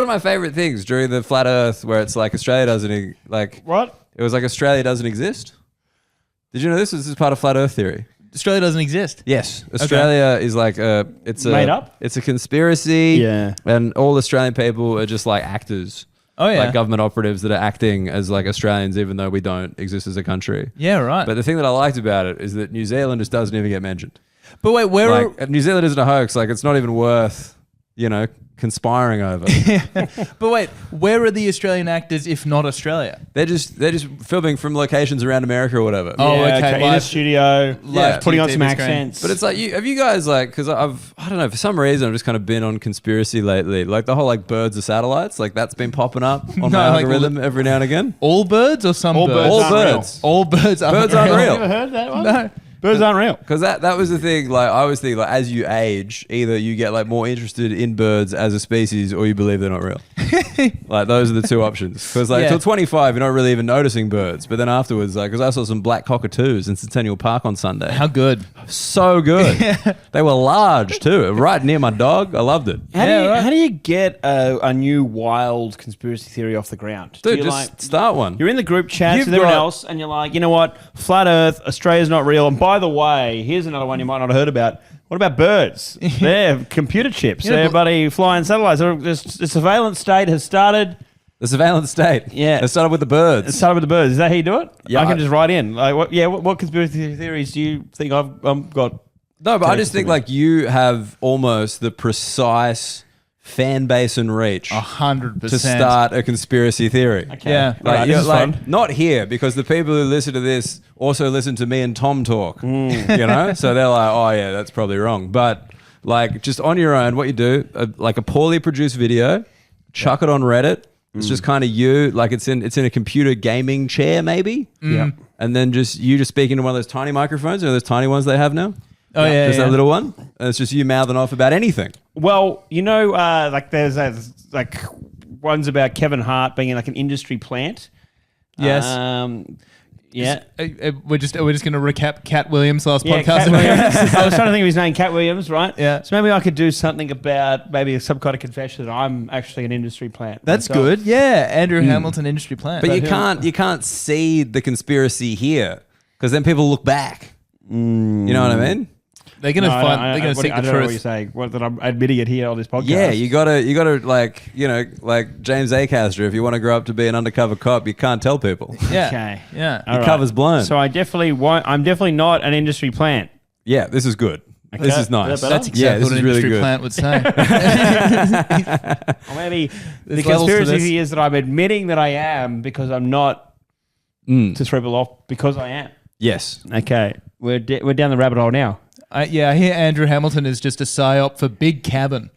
of my favorite things during the flat Earth, where it's like Australia doesn't What? It was like Australia doesn't exist. Did you know this? This is part of flat Earth theory. Australia doesn't exist. Yes, Australia is like it's made up. It's a conspiracy. Yeah, and all Australian people are just like actors. Oh yeah, like government operatives that are acting as like Australians, even though we don't exist as a country. Yeah, right. But the thing that I liked about it is that New Zealand just doesn't even get mentioned. But wait, where New Zealand isn't a hoax. Like, it's not even worth, conspiring over. But wait, where are the Australian actors if not Australia? They're just filming from locations around America or whatever. Oh, okay. In a studio, putting on some TV accents. But it's like, have you guys because I don't know, for some reason I've just kind of been on conspiracy lately. Like the whole like birds are satellites, like that's been popping up on my algorithm every now and again. All birds or some birds? All birds. All birds aren't Birds real. aren't real. You ever heard that one? No. Birds aren't real. Because that was the thing. Like I always think, like as you age, either you get like more interested in birds as a species, or you believe they're not real. Like those are the two options. Because like till 25, you're not really even noticing birds. But then afterwards, like because I saw some black cockatoos in Centennial Park on Sunday. How good? So good. They were large too, right near my dog. I loved it. How do you get a new wild conspiracy theory off the ground? Dude, just start one. You're in the group chats with everyone else, and you're like, you know what? Flat Earth, Australia's not real. And by the way, here's another one you might not have heard about. What about birds? They're computer chips. They're buddy flying satellites. The surveillance state has started. The surveillance state. Yeah. It started with the birds. It started with the birds. Is that how you do it? Yeah. I can just write in. Like, what conspiracy theories do you think I've got? No, but I just think like you have almost the precise fan base and reach 100% to start a conspiracy theory. Okay. Yeah. Right, this is fun. Not here, because the people who listen to this also listen to me and Tom talk. So they're like, oh yeah, that's probably wrong. But like just on your own, what you do, like a poorly produced video, chuck it on Reddit. It's just kind of you, like it's in a computer gaming chair maybe. Yeah. And then you just speak into one of those tiny microphones, those tiny ones they have now. Oh yeah, just that little one, and it's just you mouthing off about anything. Well, like there's like ones about Kevin Hart being in like an industry plant. Yes. Yeah. We're just going to recap Cat Williams' last podcast. Cat Williams. I was trying to think of his name, Cat Williams, right? Yeah. So maybe I could do something about maybe some kind of confession that I'm actually an industry plant. That's myself. good. Yeah, Andrew Hamilton industry plant. But you can't see the conspiracy here, because then people look back. You know what I mean? They're going to they're going to seek the I don't know what truth. you're saying. That I'm admitting it here on this podcast. Yeah, you gotta like like James Acaster. If you want to grow up to be an undercover cop, you can't tell people. Yeah. Okay. Yeah. All Your right. cover's blown. So I definitely won't. I'm definitely not an industry plant. Yeah, this is good. Okay. This is nice. Is that better? That's exactly what an industry plant would say. Or maybe the There's levels to conspiracy this. is that I'm admitting that I am because I'm not to throw people off because I am. Yes. Okay. We're down the rabbit hole now. I hear Andrew Hamilton is just a psyop for Big Cabin.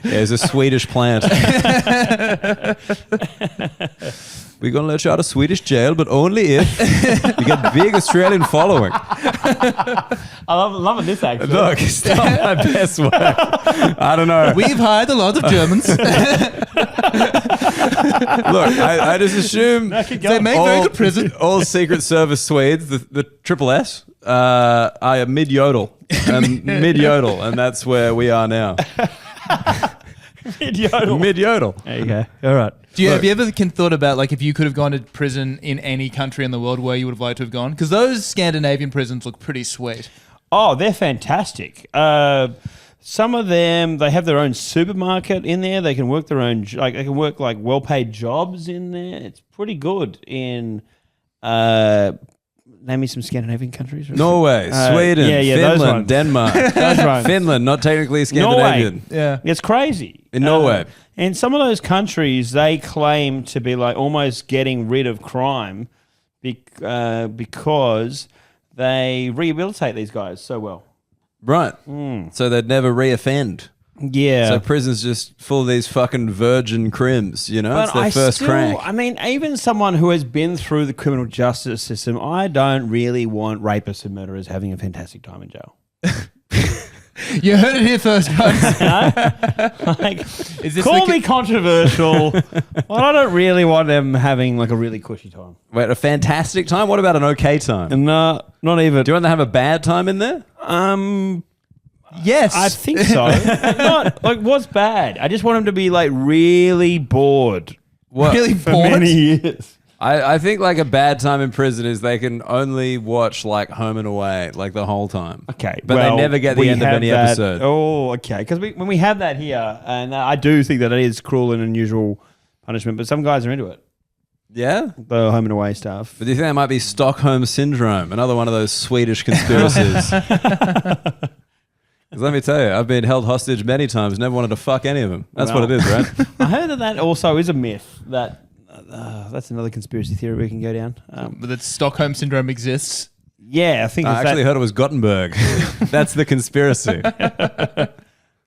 There's a Swedish plant. We're going to let you out of Swedish jail, but only if you get big Australian following. I love this actually. Look, it's not my best work. I don't know. We've hired a lot of Germans. Look, I just assume They make very good prison. all Secret Service Swedes, the triple S, are mid-yodel. Mid-yodel, and that's where we are now. Mid-yodel. Mid-yodel. There you go. All right. Have you ever thought about like if you could have gone to prison in any country in the world where you would have liked to have gone? Because those Scandinavian prisons look pretty sweet. Oh, they're fantastic. Some of them, they have their own supermarket in there. They can work they can work like well-paid jobs in there. It's pretty good in, name me some Scandinavian countries. Norway, Sweden, those Finland, ones. Denmark. That's right. Finland, not technically Scandinavian. Yeah. It's crazy. In Norway. And some of those countries, they claim to be like almost getting rid of crime because they rehabilitate these guys so well. Right. So they'd never reoffend. Yeah. So prison's just full of these fucking virgin crims, you know? But it's their first crank. I mean, even someone who has been through the criminal justice system, I don't really want rapists and murderers having a fantastic time in jail. You heard it here first, guys. Call me controversial, but I don't really want them having like a really cushy time. Wait, a fantastic time? What about an okay time? And not even. Do you want to have a bad time in there? I Yes. I think so. Not like what's bad. I just want him to be like really bored What? Really for bored? many years. I think like a bad time in prison is they can only watch like Home and Away like the whole time. Okay, but they never get the we end of have any that- episode. Oh, okay. Because when we have that here, and I do think that it is cruel and unusual punishment, but some guys are into it. Yeah. The home and away stuff. But do you think that might be Stockholm Syndrome, another one of those Swedish conspiracies? 'Cause let me tell you, I've been held hostage many times, never wanted to fuck any of them. That's what it is, right? I heard that also is a myth. That's another conspiracy theory we can go down. That Stockholm Syndrome exists. Yeah, I think I it's actually heard it was Gothenburg. That's the conspiracy.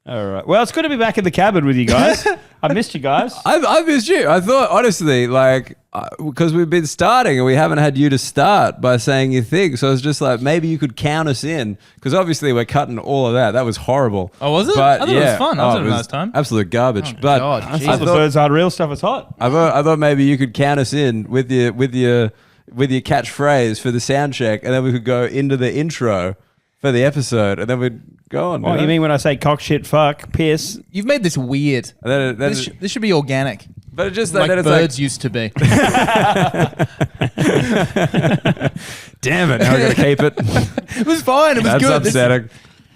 All right. Well, it's good to be back in the cabin with you guys. I missed you guys. I missed you. I thought, honestly, like, because we've been starting and we haven't had you to start by saying your thing. So it's just like, maybe you could count us in. Because obviously we're cutting all of that. That was horrible. Oh, was it? But, I thought it was fun. I was having a nice time. Absolute garbage. Oh, but God, I jeez. thought the Birds Hard Real stuff is hot. I thought maybe you could count us in with your catchphrase for the sound check, and then we could go into the intro for the episode, and then we'd go on. What you mean when I say cock, shit, fuck, piss? You've made this weird. And then This should be organic. but it just Like then it's birds used to be. damn it! Now I got to keep it. It was fine. It was That's good. upsetting.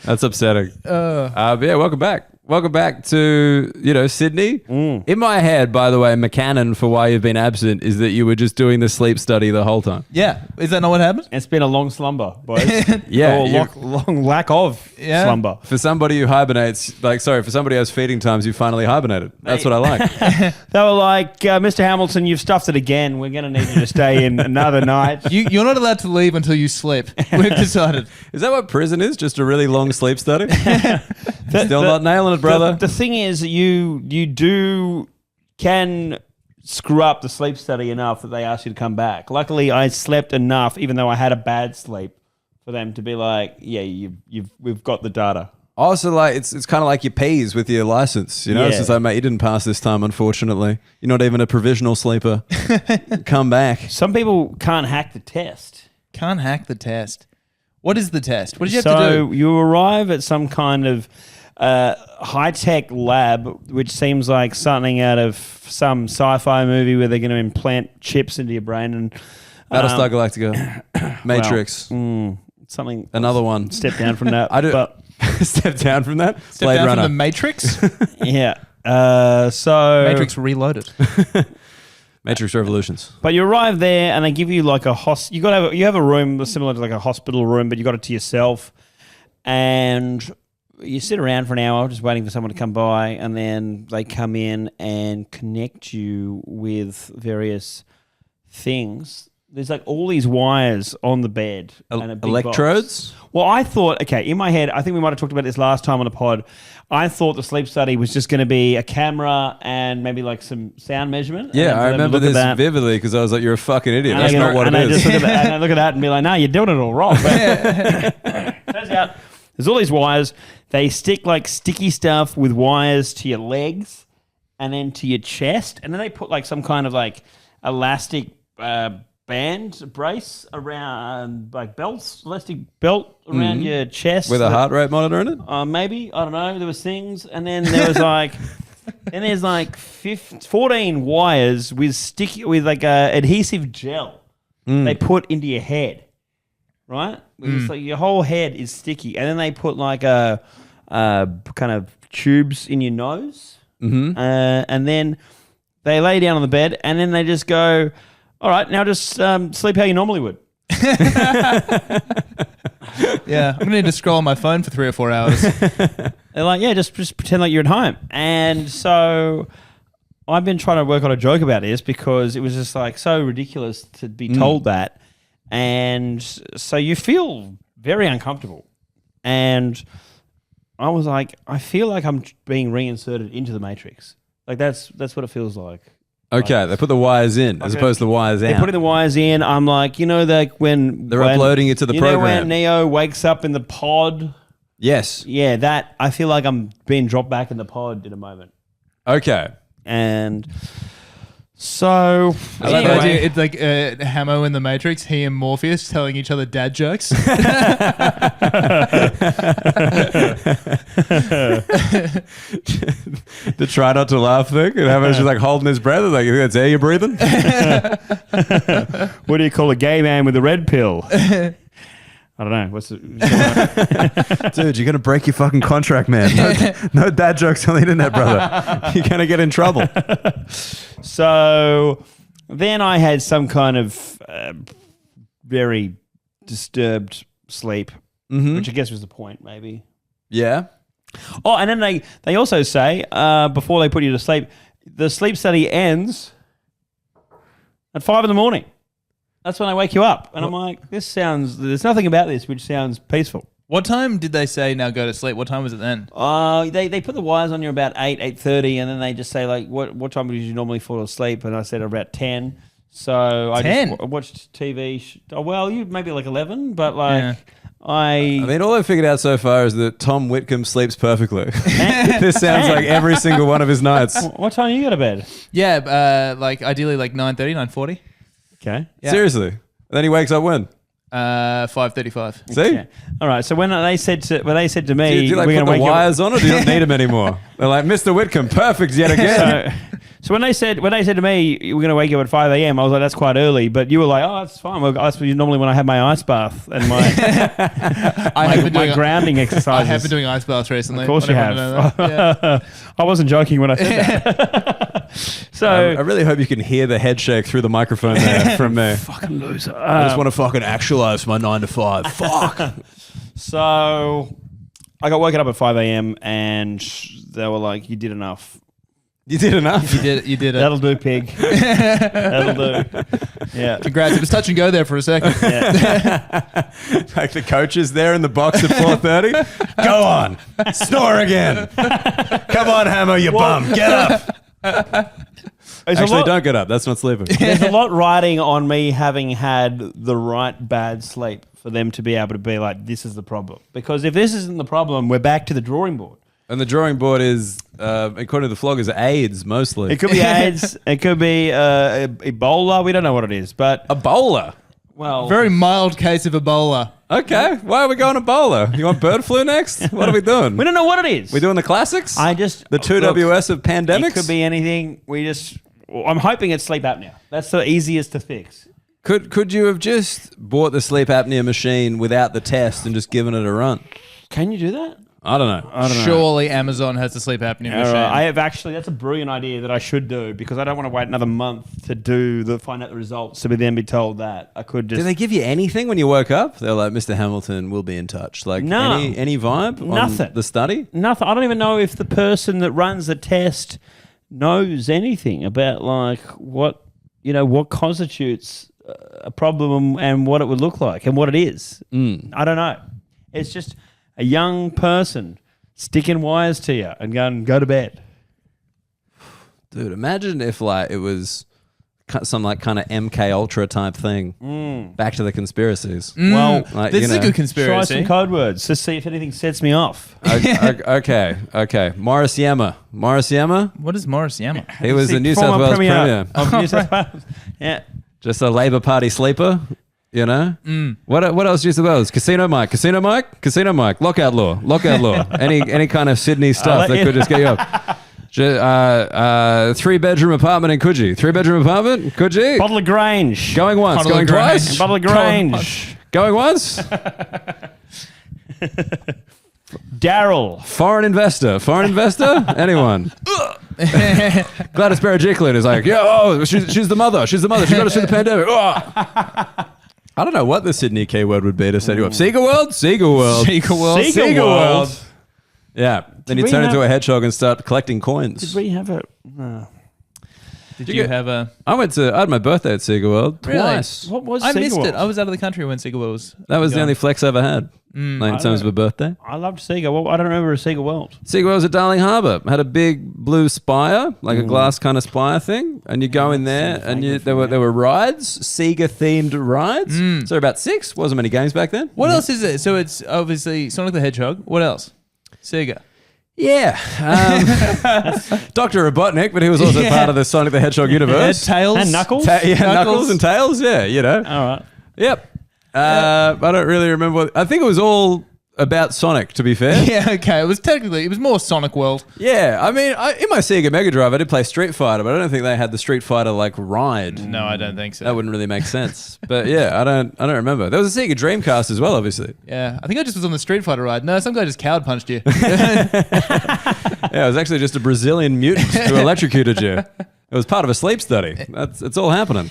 That's upsetting. But yeah, welcome back. Welcome back to, Sydney. In my head, by the way, McCannon for why you've been absent is that you were just doing the sleep study the whole time. Yeah. Is that not what happened? It's been a long slumber, boys. Yeah, Or you- long lack of slumber. For somebody who hibernates, for somebody who has feeding times, you finally hibernated. That's what I like. They were like, Mr. Hamilton, you've stuffed it again. We're going to need you to stay in another night. You're not allowed to leave until you sleep. We've decided. Is that what prison is? Just a really long sleep study? Still not nailing it, brother. The thing is, you can screw up the sleep study enough that they ask you to come back. Luckily, I slept enough, even though I had a bad sleep, for them to be like, yeah, we've got the data. Also, like it's kind of like your P's with your license, It's Yeah. just like, mate, you didn't pass this time, unfortunately. You're not even a provisional sleeper. Come back. Some people can't hack the test. Can't hack the test. What is the test? What did you have So to do? you arrive at some kind of high-tech lab, which seems like something out of some sci-fi movie where they're going to implant chips into your brain and Battlestar Galactica. Matrix. something. Another one. Step down from that. I do. But Step down from that. Step Blade down Runner. from the Matrix. yeah. So Matrix Reloaded. Matrix Revolutions. But you arrive there and they give you like you have a room similar to like a hospital room, but you got it to yourself, and you sit around for an hour just waiting for someone to come by, and then they come in and connect you with various things. There's like all these wires on the bed and a big Electrodes? box. Well, I thought, okay, in my head, I think we might have talked about this last time on the pod. I thought the sleep study was just going to be a camera and maybe like some sound measurement. Yeah, I remember this that. vividly because I was like, you're a fucking idiot. And That's not what it I is. just look at that, and I look at that and be like, no, you're doing it all wrong. But turns out there's all these wires. They stick like sticky stuff with wires to your legs and then to your chest. And then they put like some kind of like elastic band brace around like belts, elastic belt around your chest. With a heart rate monitor in it? Maybe. I don't know. There was things. And then there was like... Then there's like 14 wires with like adhesive gel they put into your head, right? It's like your whole head is sticky, and then they put like a kind of tubes in your nose, and then they lay down on the bed, and then they just go, "All right, now just sleep how you normally would." Yeah, I'm going to need to scroll on my phone for 3 or 4 hours. They're like, yeah, just pretend like you're at home. And so I've been trying to work on a joke about this because it was just like so ridiculous to be told that. And so you feel very uncomfortable. And I was like, I feel like I'm being reinserted into the Matrix. Like that's what it feels like. Okay, they put the wires in as opposed to the wires They're out. putting the wires in. I'm like, like when They're uploading it to the you know program. when Neo wakes up in the pod. Yes. Yeah, that I feel like I'm being dropped back in the pod in a moment. Okay. And So I like the anyway, idea. It's like Hamo in the Matrix. He and Morpheus telling each other dad jokes. To try not to laugh thing, and Hammer's just like holding his breath. Like, you think that's air you're breathing? what do you call a gay man with a red pill? I don't know. What's it? Dude, you're gonna break your fucking contract, man. No dad jokes on the internet, brother. You're gonna get in trouble. So then I had some kind of very disturbed sleep, which I guess was the point, maybe. Yeah. Oh, and then they also say before they put you to sleep, the sleep study ends at 5 a.m. That's when they wake you up. And I'm like, there's nothing about this which sounds peaceful. What time did they say now go to sleep? What time was it then? They put the wires on you about 8:30, and then they just say, like, what time did you normally fall asleep? And I said about 10. So I 10? just watched TV. You maybe like 11, but like... Yeah. I mean, all I've figured out so far is that Tom Witcombe sleeps perfectly. This sounds like every single one of his nights. What time do you go to bed? Yeah, like ideally like 9:30, 9:40. Okay. Yeah. Seriously. And then he wakes up when? 5:35. See? Okay. All right. So when they said to me, Do you like we're put going the to wake wires on, or do you not need him anymore? They're like, Mr. Whitcomb, perfect yet again. So when they said to me, we're going to wake you up at 5 a.m., I was like, that's quite early. But you were like, oh, that's fine. Well, that's normally when I have my ice bath and my grounding exercises. I have been doing ice baths recently. Of course you have. Yeah. I wasn't joking when I said that. So I really hope you can hear the head shake through the microphone there from me. fucking loser. I just want to fucking actualize my 9 to 5. Fuck. So I got woken up at 5 a.m. and they were like, you did enough. You did enough. You did it. That'll do, pig. That'll do. Yeah. Congrats. It was touch and go there for a second. Yeah. Like the coach is there in the box at 4:30. Go on. Snore again. Come on, Hammer, you bum. Get up. Actually, don't get up. That's not sleeping. There's a lot riding on me having had the right bad sleep for them to be able to be like, this is the problem. Because if this isn't the problem, we're back to the drawing board. And the drawing board is, according to the Flog, is AIDS mostly. It could be AIDS. It could be Ebola. We don't know what it is. But Ebola. well, Very mild case of Ebola. Okay. Why are we going Ebola? You want bird flu next? What are we doing? we don't know what it is. We doing the classics? The 2WS of pandemics? It could be anything. I'm hoping it's sleep apnea. That's the easiest to fix. Could you have just bought the sleep apnea machine without the test and just given it a run? Can you do that? I don't know. Surely Amazon has the sleep apnea machine. I have actually. That's a brilliant idea that I should do because I don't want to wait another month to find out the results to then be told that I could just. Did they give you anything when you woke up? They're like, Mr. Hamilton, we'll be in touch. Like No. any vibe? Nothing. On the study? Nothing. I don't even know if the person that runs the test knows anything about like what constitutes a problem and what it would look like and what it is. I don't know. It's just a young person sticking wires to you and going, go to bed. Dude, imagine if like it was some like kind of MK Ultra type thing. Back to the conspiracies. Well, Like, This is a good try conspiracy. some code words to see if anything sets me off. Okay. Morris Yama. What is Morris Yama? He was the New South Former Wales Premier. of New South Wales. Yeah. Just a Labor Party sleeper, you know? What else New South Wales? Casino Mike, lockout law. Any kind of Sydney stuff that could just get you up. 3-bedroom apartment in Coogee. Bottle of Grange. Going once, Bottle of going Grange. twice. Bottle of Grange. Going once. Daryl. Foreign investor. Anyone? Gladys Berejiklian is like, she's the mother. She got us through the pandemic. I don't know what the Sydney keyword would be to set you up. Seeger World. Seeger World. Yeah. Then you we turn have- into a hedgehog and start collecting coins. Did we have a... Did you have a... I had my birthday at Seeger World twice. What was I Seeger missed World? it. I was out of the country when Seeger was... That was the only flex I ever had. Like in terms of a birthday. I loved Seeger. Well, I don't remember a Seeger World. Seeger World was at Darling Harbour. Had a big blue spire, like a glass kind of spire thing, and you go in there, and there were rides, Seeger themed rides. So about 6. Wasn't many games back then. What else is it? So it's obviously Sonic the Hedgehog. What else? Sega. Yeah. Dr. Robotnik, but he was also part of the Sonic the Hedgehog universe. Tails. And Knuckles? Knuckles and Tails, yeah, you know. All right. Yep. I don't really remember. I think it was all about Sonic, to be fair. Yeah, okay. It was more Sonic World. Yeah, I mean, in my Sega Mega Drive, I did play Street Fighter, but I don't think they had the Street Fighter like ride. No, I don't think so. That wouldn't really make sense. But yeah, I don't remember. There was a Sega Dreamcast as well, obviously. Yeah, I think I just was on the Street Fighter ride. No, some guy just coward punched you. Yeah, it was actually just a Brazilian mutant who electrocuted you. It was part of a sleep study. It's all happening.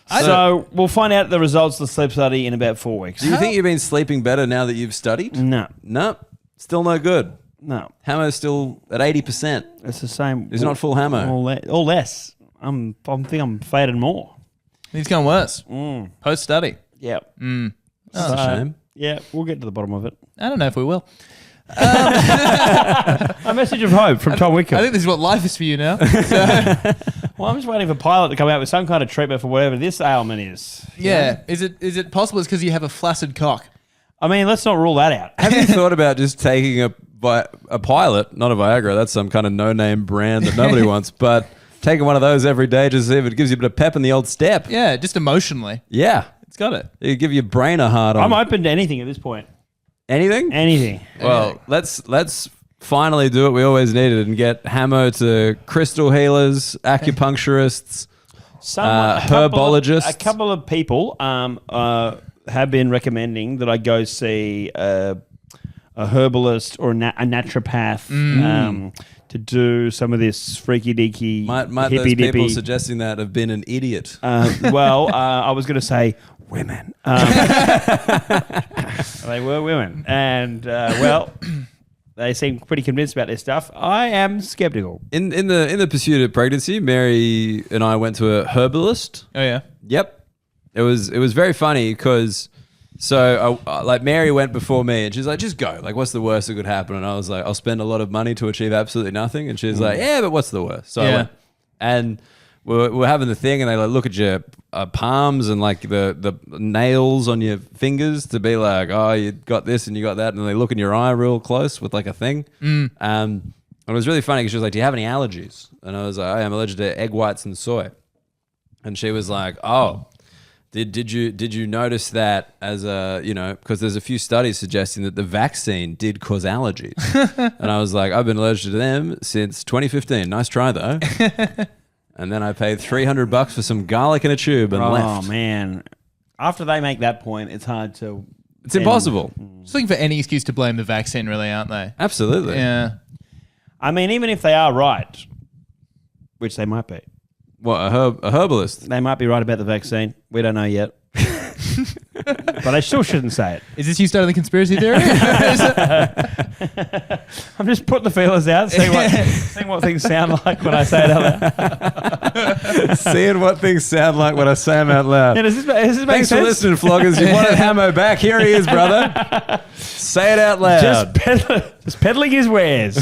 So we'll find out the results of the sleep study in about 4 weeks. Do you think you've been sleeping better now that you've studied? No. No, still no good. No. Hammer's still at 80%. It's the same. He's not full hammer. Or less. I think I'm fading more. He's gone worse. Post study. Yeah. That's a shame. Yeah, we'll get to the bottom of it. I don't know if we will. A message of hope from Tom Witcombe. I think this is what life is for you now. Well, I'm just waiting for Pilot to come out with some kind of treatment for whatever this ailment is. Yeah. Is it possible it's because you have a flaccid cock? I mean, let's not rule that out. Have you thought about just taking a Pilot, not a Viagra, that's some kind of no-name brand that nobody wants, but taking one of those every day just to see if it gives you a bit of pep in the old step? Yeah, just emotionally. Yeah. It's got it. It'll give your brain a hard on. I'm open to anything at this point. Anything? Anything. Well, let's finally do what we always needed and get Hamo to crystal healers, acupuncturists, herbologists. A couple of people have been recommending that I go see a herbalist or a naturopath to do some of this freaky deaky Might those hippy people dippy. suggesting that have been an idiot? I was going to say women. They were women, and they seem pretty convinced about this stuff. I am skeptical. In the pursuit of pregnancy, Mary and I went to a herbalist. Oh, yeah. Yep. It was very funny because like Mary went before me and she's like, just go. Like, what's the worst that could happen? And I was like, I'll spend a lot of money to achieve absolutely nothing. And she's like, yeah, but what's the worst? So I went, and we're having the thing and they like look at your palms and like the nails on your fingers to be like, oh, you got this and you got that. And they look in your eye real close with like a thing. And it was really funny because she was like, do you have any allergies? And I was like, I'm allergic to egg whites and soy. And she was like, oh, did you notice that as a, because there's a few studies suggesting that the vaccine did cause allergies. And I was like, I've been allergic to them since 2015. Nice try though. And then I paid $300 for some garlic in a tube and left. Oh man. After they make that point, it's hard to... It's impossible. Just looking for any excuse to blame the vaccine, really, aren't they? Absolutely. Yeah. I mean, even if they are right, which they might be. What, a herbalist? They might be right about the vaccine. We don't know yet. But I still shouldn't say it. Is this you starting the conspiracy theory? I'm just putting the feelers out, seeing what things sound like when I say it out loud. Seeing what things sound like when I say them out loud. Yeah, does this make Thanks sense? for listening, floggers. You wanted Hamo back. Here he is, brother. Say it out loud. Just peddling his wares.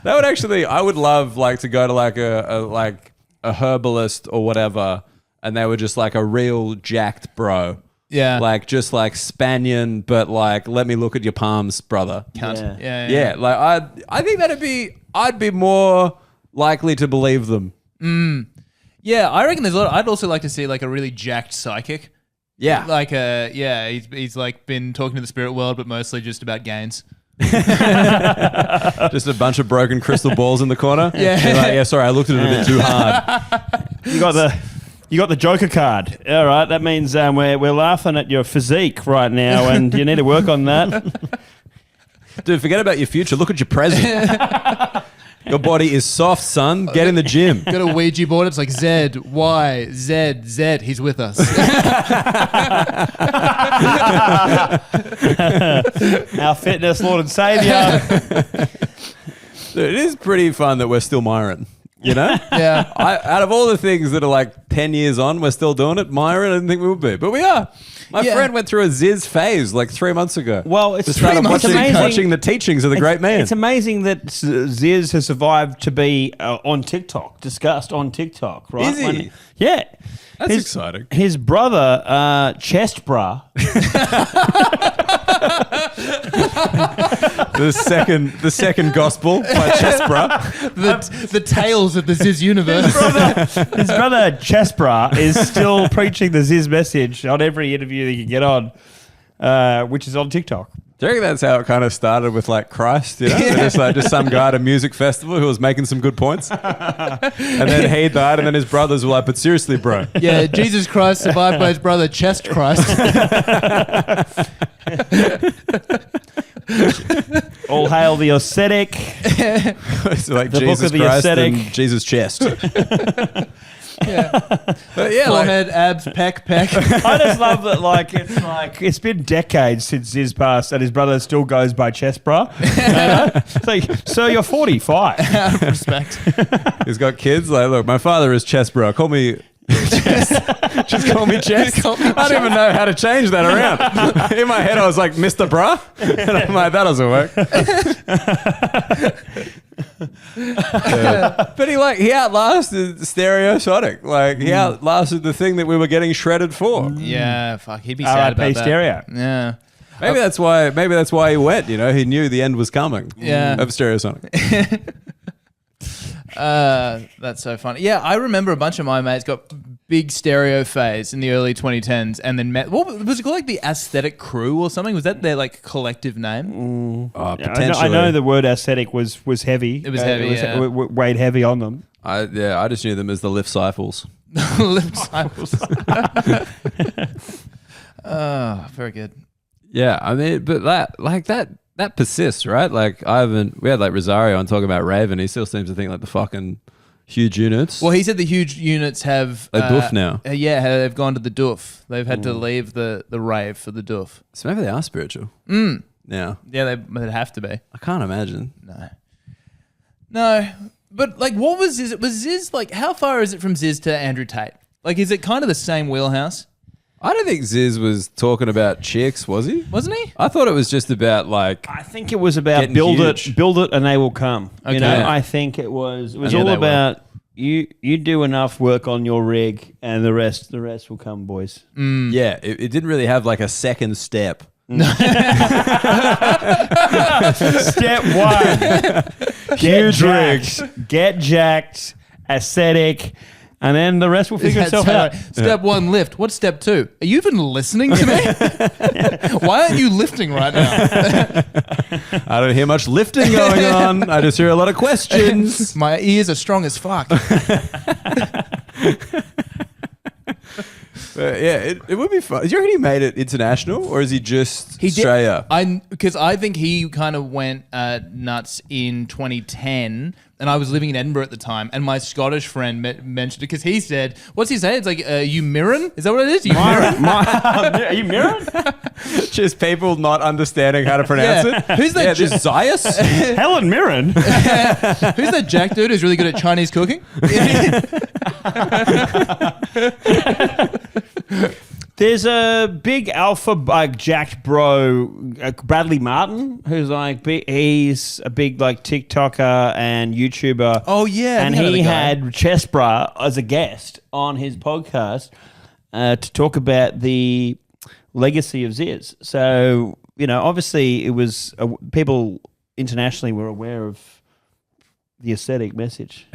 That would actually, I would love like to go to like a herbalist or whatever, and they were just like a real jacked bro. Yeah. Like just like Spanian, but like let me look at your palms, brother. Cunt. Yeah. Yeah. Like I think I'd be more likely to believe them. Yeah, I reckon there's a lot. I'd also like to see like a really jacked psychic. Yeah. Like he's like been talking to the spirit world, but mostly just about gains. Just a bunch of broken crystal balls in the corner. Yeah. You're like, yeah, sorry, I looked at it a bit too hard. You got the Joker card. All right, that means we're laughing at your physique right now, and you need to work on that. Dude, forget about your future. Look at your present. Your body is soft, son. Get in the gym. Got a Ouija board. It's like Z, Y, Z, Z. He's with us. Our fitness, Lord and Savior. Dude, it is pretty fun that we're still Myron. You know? Yeah. Out of all the things that are like 10 years on, we're still doing it. Myron, I didn't think we would be, but we are. My friend went through a Ziz phase like 3 months ago. Well, it's just started amazing. watching the teachings of the great man. It's amazing that Ziz has survived to be on TikTok, discussed on TikTok, right? Is he? Yeah. That's exciting. His brother, Chest Bra. the second gospel by Chesbra. The tales of the Ziz universe. His brother Chespra is still preaching the Ziz message on every interview that you can get on, which is on TikTok. Do you reckon that's how it kind of started with like Christ? You know, just some guy at a music festival who was making some good points, and then he died, and then his brothers were like, "But seriously, bro." Yeah, Jesus Christ survived by his brother Chest Christ. All hail the ascetic. It's like The Jesus book of the Christ ascetic. and Jesus' chest. Yeah, But yeah, forehead, abs, peck. I just love that. It's been decades since Ziz passed, and his brother still goes by Chest Bra. It's like, sir, you're 45. Out of respect. He's got kids. Like, look, my father is chest, bro. Call me. Just call me Chest. I don't even know how to change that around. In my head, I was like, Mr. Bra. And I'm like, that doesn't work. But he outlasted Stereosonic. Like, he outlasted the thing that we were getting shredded for. Yeah, fuck. He'd be sad about R.I.P. that. Stereo. Yeah. Maybe that's why he went, you know. He knew the end was coming. Yeah. Of Stereosonic. That's so funny. Yeah, I remember a bunch of my mates got big stereo phase in the early 2010s, and then what was it called, like the Aesthetic Crew or something? Was that their like collective name? Oh, Yeah, potentially. I know the word ascetic was heavy. It was heavy, yeah. Weighed heavy on them. I just knew them as the Lift Cyphals. Lip disciples. Very good. Yeah, I mean, but that persists, right? Like we had like Rosario on talking about Raven. He still seems to think like the fucking huge units. Well, he said the huge units have They doof now. Yeah, they've gone to the doof. They've had to leave the rave for the doof. So maybe they are spiritual. Now. Yeah, they'd have to be. I can't imagine. No, but like, what was Ziz? Was Ziz like? How far is it from Ziz to Andrew Tate? Like, is it kind of the same wheelhouse? I don't think Ziz was talking about chicks, was he? Wasn't he? I thought it was just about like. I think it was about Getting build huge. it, and they will come. Okay. You know, Yeah. I think it was Yeah, all they about you do enough work on your rig, and the rest will come, boys. Yeah, it didn't really have like a second step. Step one: get jacked, ascetic, and then the rest will figure That's itself out. right. Step one, lift. What's step two? Are you even listening to me? Why aren't you lifting right now? I don't hear much lifting going on. I just hear a lot of questions. My ears are strong as fuck. Yeah, it would be fun. Do you reckon he made it international, or is he just Australia? Because I think he kind of went nuts in 2010, and I was living in Edinburgh at the time, and my Scottish friend mentioned it because he said, "What's he say?" It's like, "You mirroring? Is that what it is? You mirroring?" Are you mirroring? Just people not understanding how to pronounce Yeah. it. Who's that? Yeah, this Zaius? Helen Mirren. Who's that Jack dude who's really good at Chinese cooking? There's a big alpha jacked bro, Bradley Martin, who's like he's a big like TikToker and YouTuber. Oh yeah, and he had Chest Bra as a guest on his podcast to talk about the legacy of Ziz. So you know, obviously, it was people internationally were aware of the aesthetic message.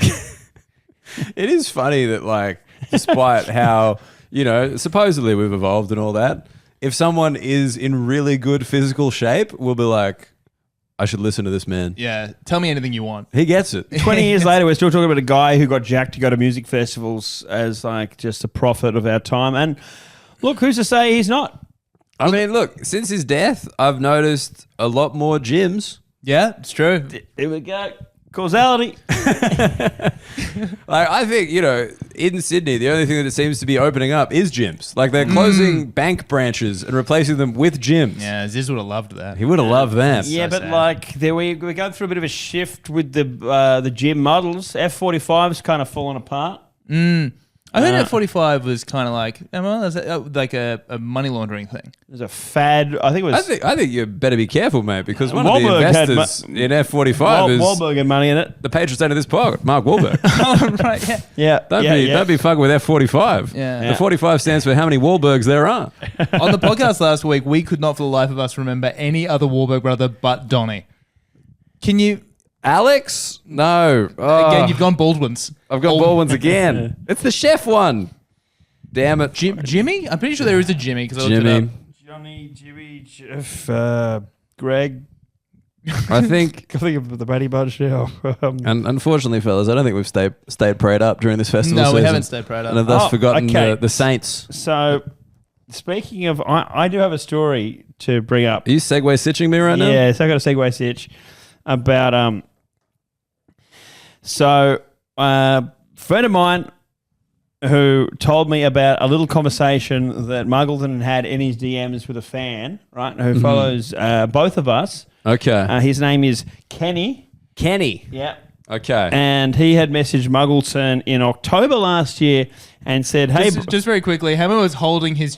It is funny that, like, despite how, you know, supposedly we've evolved and all that, if someone is in really good physical shape, we'll be like, I should listen to this man. Yeah, tell me anything you want. He gets it. 20 years later, we're still talking about a guy who got jacked to go to music festivals as like just a prophet of our time. And look, who's to say he's not? I mean, look, since his death, I've noticed a lot more gyms. Yeah, it's true. Here we go. Causality. Like, I think, you know, in Sydney, the only thing that it seems to be opening up is gyms. Like, they're closing bank branches and replacing them with gyms. Yeah, Ziz would have loved that. He would have loved that. Yeah, so but sad. like we're going through a bit of a shift with the gym models. F45's kind of fallen apart. I heard F45 was kind of like, like a money laundering thing. It was a fad. I think it was. I think you better be careful, mate, because one Wahlberg of the had investors in F45 is Wahlberg had money in it. the patron saint of this pod, Mark Wahlberg. Oh, right, yeah. Yeah. Don't be fucking with F45. Yeah. The 45 stands for how many Wahlbergs there are. On the podcast last week, we could not for the life of us remember any other Wahlberg brother but Donnie. Can you... Alex? No. Again, you've gone Baldwin's. I've got Baldwin's again. It's the chef one. Damn it. Jimmy? I'm pretty sure there is a Jimmy because I looked Jimmy. it up. Johnny, Jimmy, Jeff, Greg. I think... I think of the Brady Bunch now. And unfortunately, fellas, I don't think we've stayed prayed up during this festival season. No, we haven't stayed prayed up. And have thus forgotten okay. the Saints. So, speaking of... I do have a story to bring up. Are you segue stitching me right now? Yeah, so I got a segue stitch about... So, a friend of mine who told me about a little conversation that Muggleton had in his DMs with a fan, right, who follows both of us. Okay. His name is Kenny. Kenny. Yeah. Okay. And he had messaged Muggleton in October last year and said, hey... Just very quickly, Hammer was holding his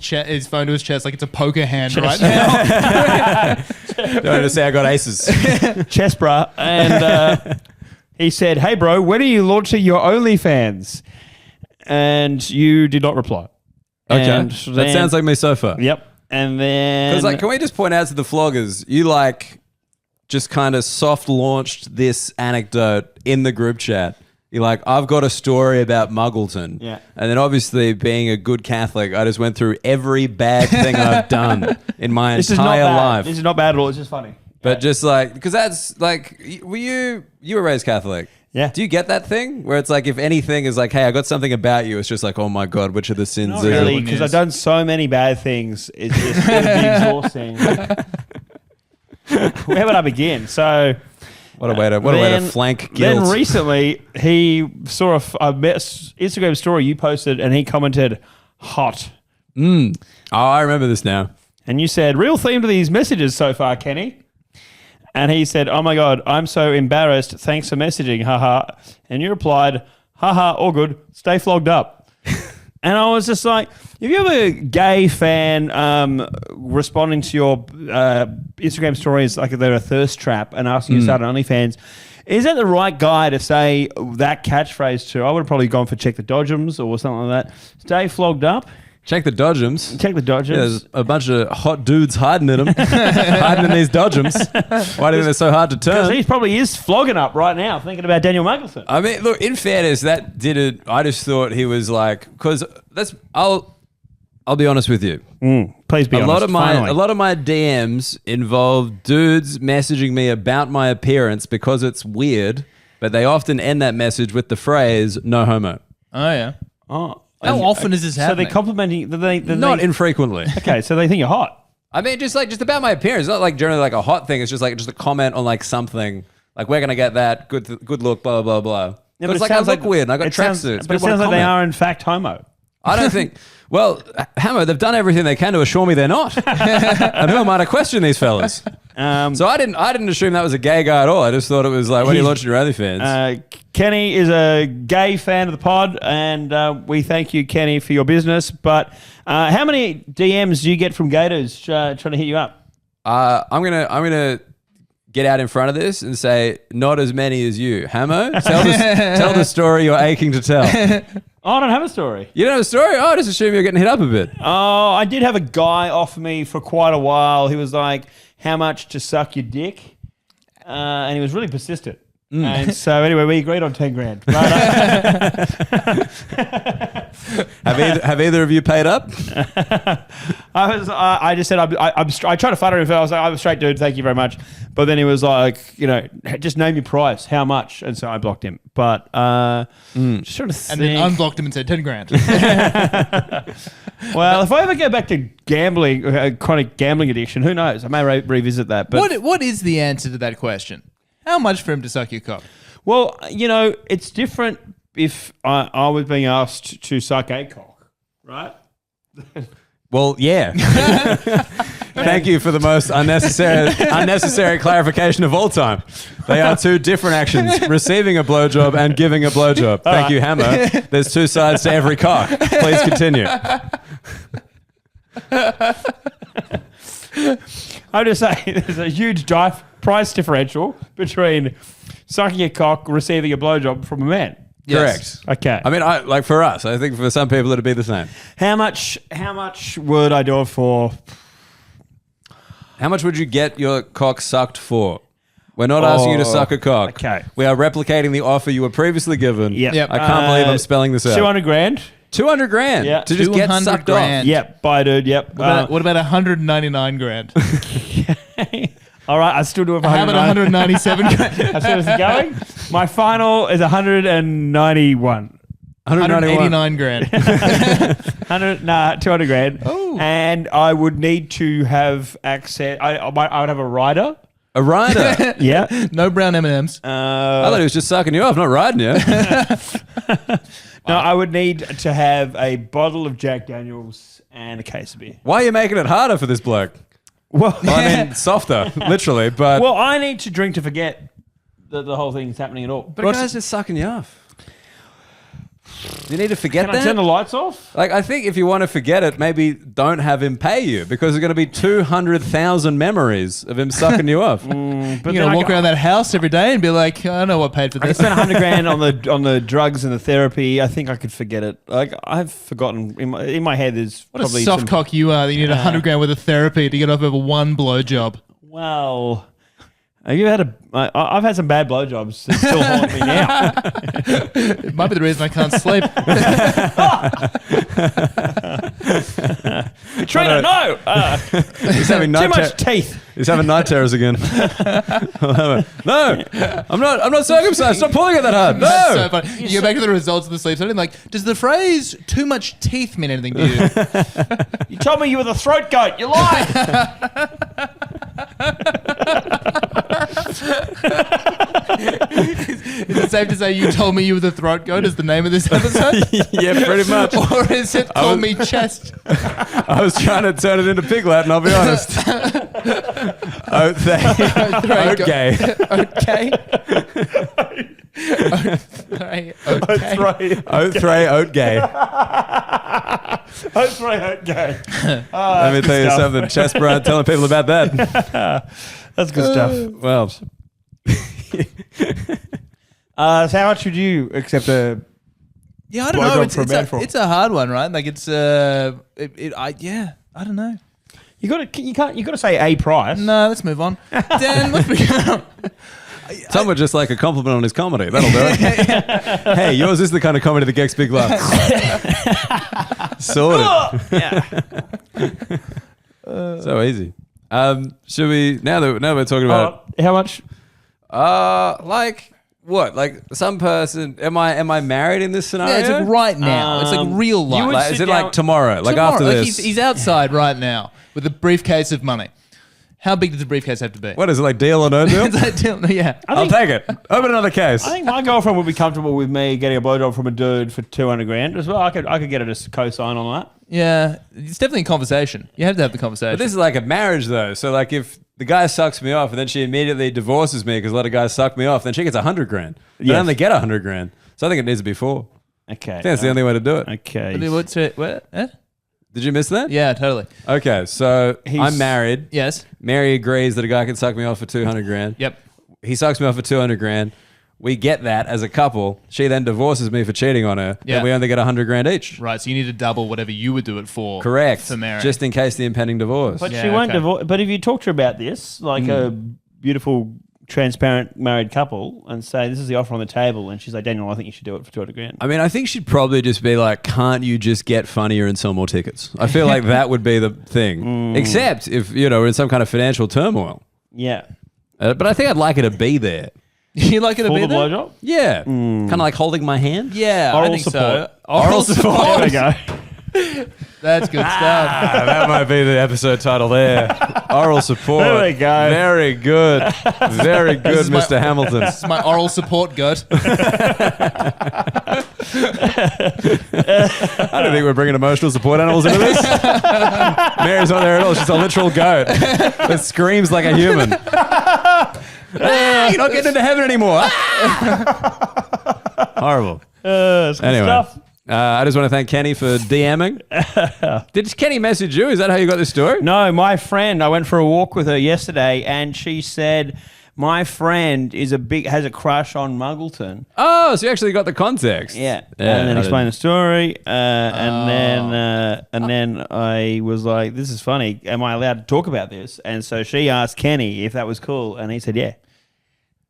phone to his chest like it's a poker hand right now. Don't want to say I got aces. chest bra. And he said, hey, bro, when are you launching your OnlyFans? And you did not reply. Okay. And That sounds like me so far. Yep. And then... Because, can we just point out to the floggers, you, just kind of soft launched this anecdote in the group chat. You're like, I've got a story about Muggleton. Yeah. And then obviously being a good Catholic, I just went through every bad thing I've done in my entire life. This is not bad at all. It's just funny. But just because that's you were raised Catholic. Yeah. Do you get that thing where it's like, if anything is like, hey, I got something about you, it's just like, oh my God, which of the sins Not is really, it? because I've done so many bad things. It's just going to be exhausting. Where would I begin? So... What a way to flank guilt. Then recently, he saw a Instagram story you posted, and he commented, hot. Oh, I remember this now. And you said, real theme to these messages so far, Kenny. And he said, oh my God, I'm so embarrassed. Thanks for messaging, haha. And you replied, haha, all good. Stay flogged up. And I was just like, if you have a gay fan responding to your Instagram stories like they're a thirst trap and asking you to start an OnlyFans, is that the right guy to say that catchphrase to? I would have probably gone for check the dodgems or something like that. Stay flogged up. Check the dodgems. Check the dodgems. Yeah, there's a bunch of hot dudes hiding in them, hiding in these dodgems. Why do you think they're so hard to Because turn? he probably is flogging up right now thinking about Daniel Muggleton. I mean, look, in fairness, that didn't... I just thought he was like... Because that's... I'll be honest with you. Please be honest. A lot of my DMs involve dudes messaging me about my appearance because it's weird, but they often end that message with the phrase, no homo. Oh, yeah. Oh. How often is this So happening? they're complimenting... Not infrequently. Okay, so they think you're hot. I mean, just about my appearance. Not like generally like a hot thing. It's just a comment on like something. Like, we're going to get that. Good look, blah, blah, blah. Yeah, But it's like, I look weird and I got tracksuits. But it sounds like they are in fact homo. I don't think... Well, Hammer, they've done everything they can to assure me they're not. And who am I to question these fellas? So I didn't assume that was a gay guy at all. I just thought it was like, when are you launching your OnlyFans? Kenny is a gay fan of the pod, and we thank you, Kenny, for your business. But how many DMs do you get from gators trying to hit you up? I'm gonna get out in front of this and say, not as many as you. Hamo, tell the story you're aching to tell. Oh, I don't have a story. You don't have a story? Oh, I just assume you're getting hit up a bit. Oh, I did have a guy offer me for quite a while. He was like, how much to suck your dick? And he was really persistent. And so anyway, we agreed on 10 grand. Have either of you paid up? I just said, I tried to flatter him. I was like, I'm a straight dude. Thank you very much. But then he was like, just name your price. How much? And so I blocked him. But just trying to think. And then unblocked him and said 10 grand. Well, if I ever go back to gambling, chronic gambling addiction, who knows? I may revisit that. But What is the answer to that question? How much for him to suck your cock? Well, it's different if I was being asked to suck a cock, right? Well, yeah. Thank you for the most unnecessary clarification of all time. They are two different actions: receiving a blowjob and giving a blowjob. Thank you, Hammer. There's two sides to every cock. Please continue. I'm just saying, there's a huge price differential between sucking a cock, receiving a blowjob from a man. Yes. Correct. Okay. I mean, like for us, I think for some people it'd be the same. How much would I do it for? How much would you get your cock sucked for? We're not asking you to suck a cock. Okay. We are replicating the offer you were previously given. Yep. I can't believe I'm spelling this out. 200 grand. 200 grand Yeah. to just get 200 sucked grand. Yep. Bye, dude. Yep. What about 199 grand? All right. I still do it for How about 197 grand? As soon as it's going. My final is 191. 189 grand. 200 grand. Oh. And I would need to have access. I would have a rider. A rider. Yeah. No brown M&Ms. I thought he was just sucking you off, not riding you. No, I would need to have a bottle of Jack Daniels and a case of beer. Why are you making it harder for this bloke? Well, I mean, softer, literally, but well, I need to drink to forget that the whole thing's happening at all. but a guy's just sucking you off. You need to forget Can I that. turn the lights off? Like, I think if you want to forget it, maybe don't have him pay you because there's going to be 200,000 memories of him sucking you off. But You're then going to walk around that house every day and be like, I don't know what paid for I could this. spend 100 grand on the drugs and the therapy. I think I could forget it. Like I've forgotten in my head. There's What a probably soft some, cock you are that you need 100 grand worth of therapy to get off over one blowjob. Well, have you had I've had some bad blowjobs that still haunt me now. It might be the reason I can't sleep. Trainer, no. He's having Too night much teeth. He's having night terrors again. No, I'm not circumcised. Stop pulling it that hard. That's so No. funny. You go back to the results of the sleep study and like, does the phrase too much teeth mean anything to you? You told me you were the throat goat. You lied. Is it safe to say you told me you were the throat goat is the name of this episode? Yeah, pretty much. Or is it call me chest? I was trying to turn it into pig Latin, I'll be honest. Okay. Okay. Oat gay. That's right. Okay. Let me tell you something. Chest Brian telling people about that. That's good stuff. Well, So how much would you accept a? Yeah, I don't Blowjob know. for a man for? It's a hard one, right? Like it's I don't know. You got to say a price. No, let's move on. Dan, let's move on. some would just like a compliment on his comedy. That'll do it. Hey, yours is the kind of comedy that gets big laughs. Sorted. So easy. Should we now that we're talking about How much? like what? Like some person? Am I married in this scenario? Yeah, it's like right now. It's like real life. would Like, is sit it like down- tomorrow? Like Tomorrow, after like this? he's outside right now with a briefcase of money. How big does the briefcase have to be? What is it like? Deal or no deal? It's like, yeah. I'll take it. Open another case. I think my girlfriend would be comfortable with me getting a blowjob from a dude for 200 grand as well. I could get her to co-sign on that. Yeah, it's definitely a conversation. You have to have the conversation. But this is like a marriage though. So like if the guy sucks me off and then she immediately divorces me because a lot of guys suck me off, then she gets 100 grand. But Yes. I only get 100 grand. So I think it needs to be 4. Okay. I think that's the only way to do it. Okay. What's it? What? Did you miss that? Yeah, totally. Okay, so He's- I'm married. Yes. Mary agrees that a guy can suck me off for 200 grand. Yep. He sucks me off for 200 grand. We get that as a couple. She then divorces me for cheating on her. Yeah. And we only get 100 grand each. Right. So you need to double whatever you would do it for. Correct. For Mary. Just in case the impending divorce. But Yeah, she won't okay. divorce. But if you talk to her about this, like a beautiful, transparent married couple, and say this is the offer on the table, and she's like, Daniel, I think you should do it for 200 grand. I mean, I think she'd probably just be like, can't you just get funnier and sell more tickets? I feel like that would be the thing. Except if, we're in some kind of financial turmoil. Yeah. But I think I'd like her to be there. You like it to For be the there? blowjob? Yeah. Kind of like holding my hand. Yeah, I Oral think support. so. Oral support. There we go. That's good stuff. That might be the episode title there. Oral support. There we go. Very good. Very good, is my- Mr. Hamilton. This is my oral support goat. I don't think we're bringing emotional support animals into this. Mary's not there at all. She's a literal goat that screams like a human. You're not getting into heaven anymore. Horrible. Anyway, stuff. I just want to thank Kenny for DMing. Did Kenny message you? Is that how you got this story? No, my friend. I went for a walk with her yesterday, and she said my friend has a crush on Muggleton. Oh, so you actually got the context. Yeah, and then explain the story, and then I was like, "This is funny. Am I allowed to talk about this?" And so she asked Kenny if that was cool, and he said, "Yeah."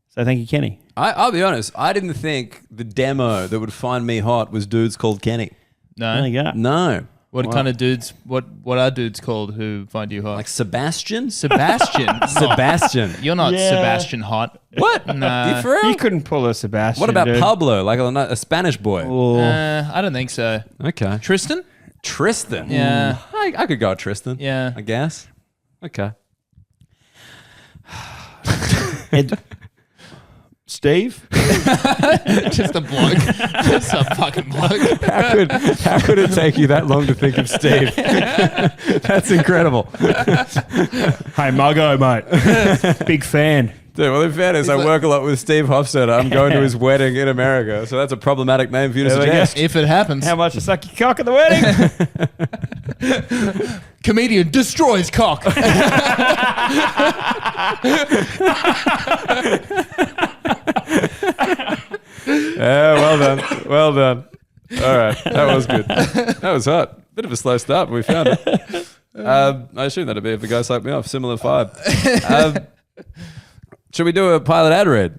So thank you, Kenny. I'll be honest. I didn't think the demo that would find me hot was dudes called Kenny. No. There you go. No. What kind of dudes? What are dudes called who find you hot? Like Sebastian? Sebastian. Sebastian. You're not Yeah. Sebastian hot. What? No. You for real? You couldn't pull a Sebastian. What about dude. Pablo? Like a Spanish boy? Oh. I don't think so. Okay. Tristan? Tristan? Yeah. I could go with Tristan. Yeah. I guess. Okay. Steve? Just a bloke. Just a fucking bloke. How could it take you that long to think of Steve? That's incredible. Hey, Muggo, mate. Big fan. Dude, well, in fairness, I work a lot with Steve Hofstetter. I'm going to his wedding in America, so that's a problematic name for you to There we go. suggest. If it happens. How much to suck your cock at the wedding? Comedian destroys cock. Yeah, well done. Well done. All right, that was good. That was hot. Bit of a slow start, but we found it. I assume that'd be if the guy sucked me off. Similar vibe. Should we do a pilot ad read?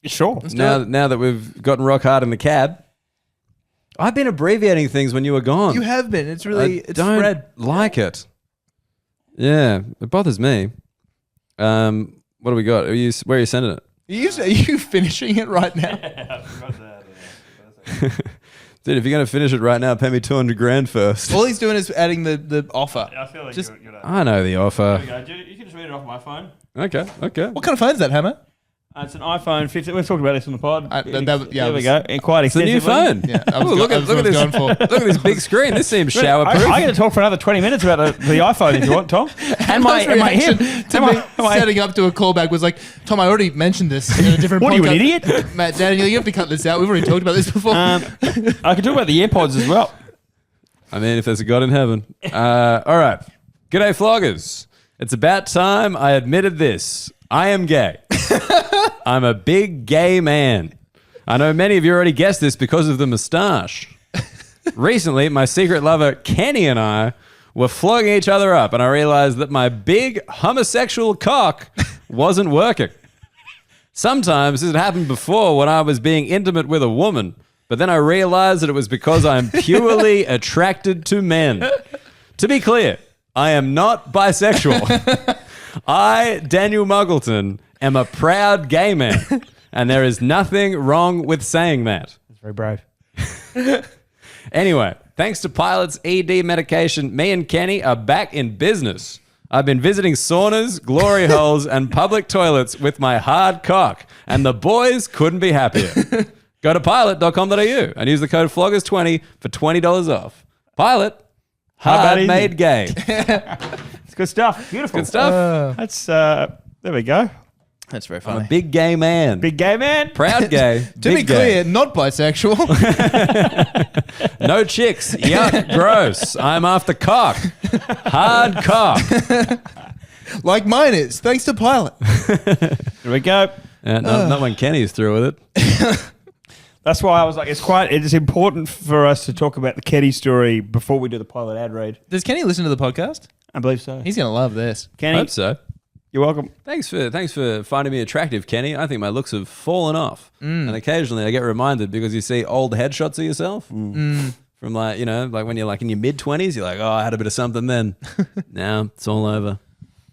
Sure. Now that we've gotten rock hard in the cab. I've been abbreviating things when you were gone. You have been. It's really, I don't spread. like it. Yeah, it bothers me. What do we got? Where are you sending it? Are you finishing it right now? Dude, if you're going to finish it right now, pay me $200,000 first. All he's doing is adding the offer. I feel like Just- I know the offer. You can just read it off my phone. Okay. What kind of phone is that, Hammer? It's an iPhone 15. We've talked about this on the pod. Yeah, There we go. And quite It's a new extensively. phone. Yeah, I was Ooh, look go- at I was what I was this. going for. Look at this big screen. This seems shower I'm proof. going to talk for another 20 minutes about the iPhone if you want, Tom. And my reaction him. to me setting up to a callback was like, Tom, I already mentioned this in a different What, podcast. are you an idiot? Matt, Daniel, you have to cut this out. We've already talked about this before. I can talk about the AirPods as well. I mean, if there's a God in heaven. All right. G'day, floggers. It's about time I admitted this. I am gay. I'm a big gay man. I know many of you already guessed this because of the moustache. Recently, my secret lover, Kenny, and I were flogging each other up, and I realized that my big homosexual cock wasn't working. Sometimes this had happened before when I was being intimate with a woman, but then I realized that it was because I'm purely attracted to men. To be clear, I am not bisexual. I, Daniel Muggleton, am a proud gay man, and there is nothing wrong with saying that. That's very brave. Anyway, thanks to Pilot's ED medication, me and Kenny are back in business. I've been visiting saunas, glory holes, and public toilets with my hard cock, and the boys couldn't be happier. Go to pilot.com.au and use the code FLOGGERS20 for $20 off. Pilot, hard made gay. It's good stuff. Beautiful. Good stuff. That's, there we go. That's very I'm funny. a big gay man. Big gay man. Proud gay. To be big gay. clear, not bisexual. No chicks. Yuck. Gross. I'm after cock. Hard cock. Like mine is, thanks to Pilot. There we go. Not when Kenny's through with it. That's why I was like, it's important for us to talk about the Kenny story before we do the pilot ad read. Does Kenny listen to the podcast? I believe so. He's going to love this. Kenny, Hope so. you're welcome. Thanks for finding me attractive, Kenny. I think my looks have fallen off. And occasionally I get reminded because you see old headshots of yourself from like when you're like in your mid-20s, you're like, oh, I had a bit of something then. Now it's all over.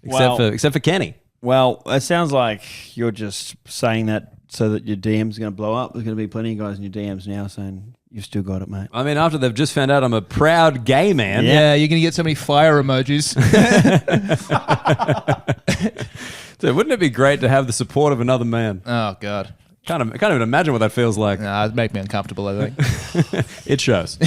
Except for Kenny. Well, it sounds like you're just saying that so that your DM's going to blow up. There's going to be plenty of guys in your DMs now saying, you've still got it, mate. I mean, after they've just found out I'm a proud gay man. Yeah, you're going to get so many fire emojis. So wouldn't it be great to have the support of another man? Oh, God. I can't even imagine what that feels like. Nah, it'd make me uncomfortable, I think. It shows.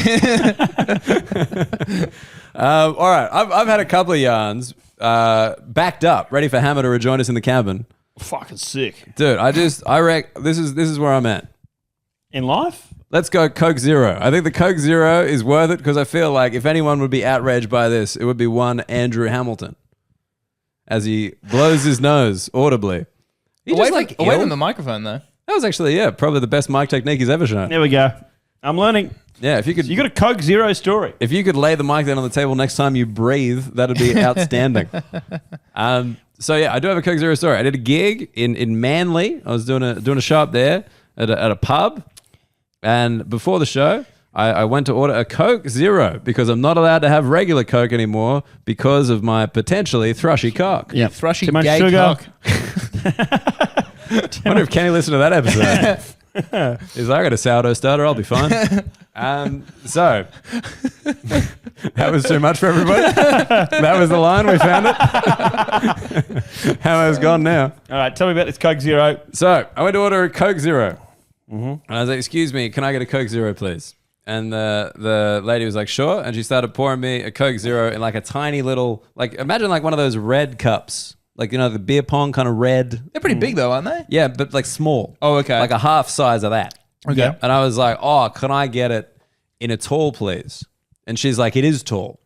All right, I've had a couple of yarns backed up, ready for Hammer to rejoin us in the cabin. Fucking sick. Dude, I reckon this is where I'm at. In life? Let's go Coke Zero. I think the Coke Zero is worth it because I feel like if anyone would be outraged by this, it would be one Andrew Hamilton as he blows his nose audibly. He Away, just like away ill. from the microphone, though. That was actually, probably the best mic technique he's ever shown. There we go. I'm learning. Yeah, if you could, You got a Coke Zero story. if you could lay the mic down on the table next time you breathe, that'd be outstanding. So yeah, I do have a Coke Zero story. I did a gig in Manly. I was doing a show up there at a pub, and before the show, I went to order a Coke Zero because I'm not allowed to have regular Coke anymore because of my potentially thrushy cock. Yeah. Thrushy Too much gay sugar. cock. I wonder if Kenny listened to that episode. He's like, I got a sourdough starter, I'll be fine. So that was too much for everybody. That was the line, we found it. Hammer's gone now. All right, tell me about this Coke Zero. So I went to order a Coke Zero. And I was like, excuse me, can I get a Coke Zero, please? And the lady was like, sure. And she started pouring me a Coke Zero in like a tiny little, like imagine like one of those red cups. Like, you know, the beer pong kind of red. They're pretty big, though, aren't they? Yeah, but like small. Oh, okay. Like a half size of that. Okay. And I was like, oh, can I get it in a tall, please? And she's like, it is tall.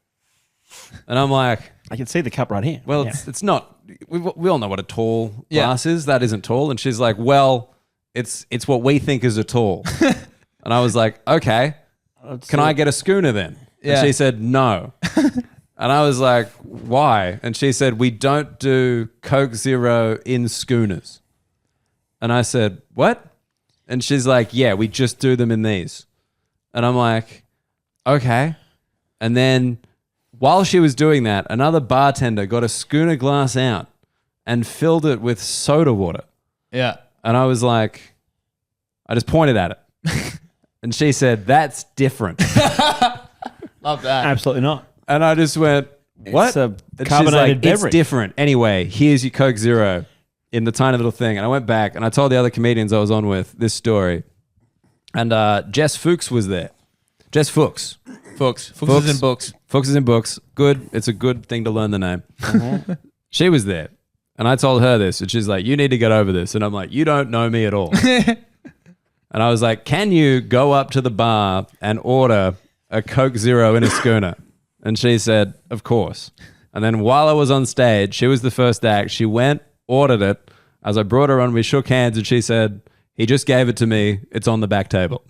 And I'm like, I can see the cup right here. well, it's not. We all know what a tall glass is. That isn't tall. And she's like, well, it's what we think is a tall. And I was like, okay, can I get a schooner then? Yeah. And she said, no. And I was like, why? And she said, we don't do Coke Zero in schooners. And I said, what? And she's like, yeah, we just do them in these. And I'm like, okay. And then while she was doing that, another bartender got a schooner glass out and filled it with soda water. Yeah. And I was like, I just pointed at it. And she said, that's different. Love that. Absolutely not. And I just went, what? It's a And she's carbonated like, beverage. it's different. Anyway, here's your Coke Zero in the tiny little thing. And I went back and I told the other comedians I was on with this story. And Jess Fuchs was there. Jess Fuchs. Fuchs. Fuchs is in books. Fuchs is in books. Good. It's a good thing to learn the name. She was there. And I told her this. And she's like, you need to get over this. And I'm like, you don't know me at all. And I was like, can you go up to the bar and order a Coke Zero in a schooner? And she said, of course. And then while I was on stage, she was the first act. She went, ordered it. As I brought her on, we shook hands and she said, he just gave it to me. It's on the back table.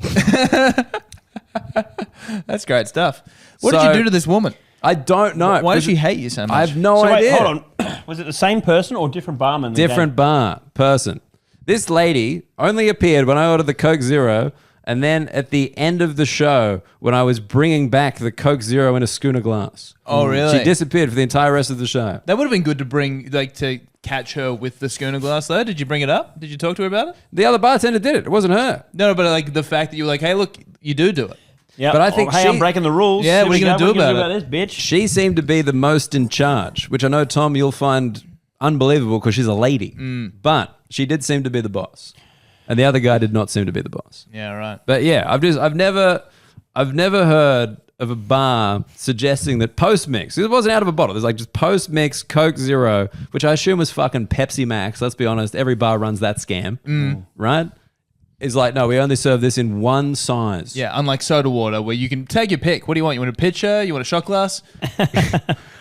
That's great stuff. What did So- you do to this woman? I don't know. Why does she hate you so much? I have no So idea. wait, hold on. Was it the same person or different barman? that Different bar person. This lady only appeared when I ordered the Coke Zero, and then at the end of the show when I was bringing back the Coke Zero in a schooner glass. Oh, really? She disappeared for the entire rest of the show. That would have been good to bring, like, to catch her with the schooner glass, though. Did you bring it up? Did you talk to her about it? The other bartender did it. It wasn't her. No, but like the fact that you were like, hey, look, you do it. Yeah, But I think hey, she- I'm breaking the rules. Yeah, Here what are we you gonna go. do What are you about gonna this, bitch? She seemed to be the most in charge, which I know, Tom, you'll find unbelievable because she's a lady. But she did seem to be the boss. And the other guy did not seem to be the boss. Yeah, right. But yeah, I've never heard of a bar suggesting that post mix. It wasn't out of a bottle. There's like just post mix Coke Zero, which I assume was fucking Pepsi Max. Let's be honest, every bar runs that scam, right? It's like, no, we only serve this in one size. Yeah, unlike soda water, where you can take your pick. What do you want? You want a pitcher? You want a shot glass?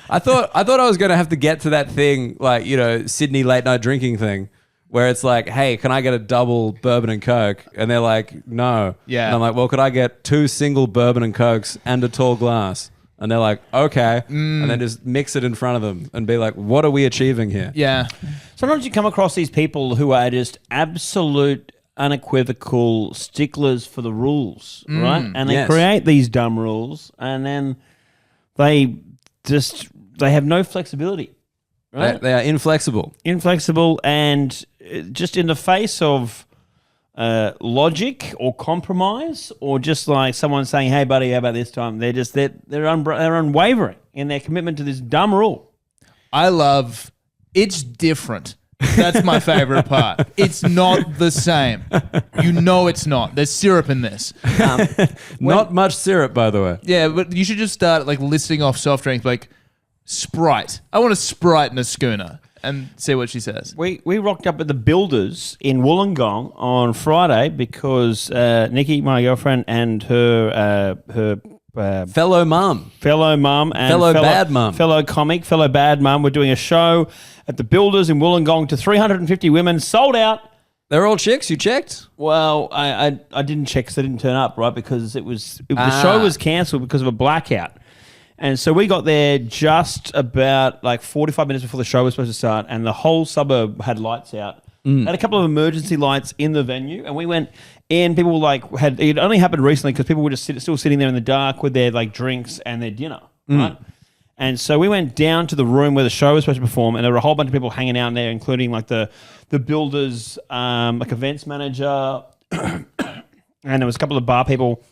I thought I was gonna have to get to that thing, like, you know, Sydney late night drinking thing, where it's like, hey, can I get a double bourbon and Coke? And they're like, no. Yeah. And I'm like, well, could I get 2 single bourbon and Cokes and a tall glass? And they're like, okay. And then just mix it in front of them and be like, what are we achieving here? Yeah. Sometimes you come across these people who are just absolute unequivocal sticklers for the rules, right? And they Yes. create these dumb rules, and then they have no flexibility, right? They are inflexible. Inflexible, and just in the face of logic or compromise, or just like someone saying, "Hey, buddy, how about this time?" They're unwavering in their commitment to this dumb rule. I love it's different. That's my favorite part. It's not the same. You know it's not. There's syrup in this. Not much syrup, by the way. Yeah, but you should just start like listing off soft drinks like Sprite. I want a Sprite in a schooner and see what she says. We rocked up at the Builders in Wollongong on Friday because Nikki, my girlfriend, and her Fellow mum. and bad mum. fellow comic, fellow bad mum were doing a show at the Builders in Wollongong to 350 women, sold out. They're all chicks. You checked? Well, I didn't check because they didn't turn up, right? Because the show was cancelled because of a blackout. And so we got there just about like 45 minutes before the show was supposed to start, and the whole suburb had lights out. Had a couple of emergency lights in the venue, and we went in. People were like, it only happened recently because people were just still sitting there in the dark with their like drinks and their dinner, right? And so we went down to the room where the show was supposed to perform, and there were a whole bunch of people hanging out in there, including like the Builders, like events manager, and there was a couple of bar people.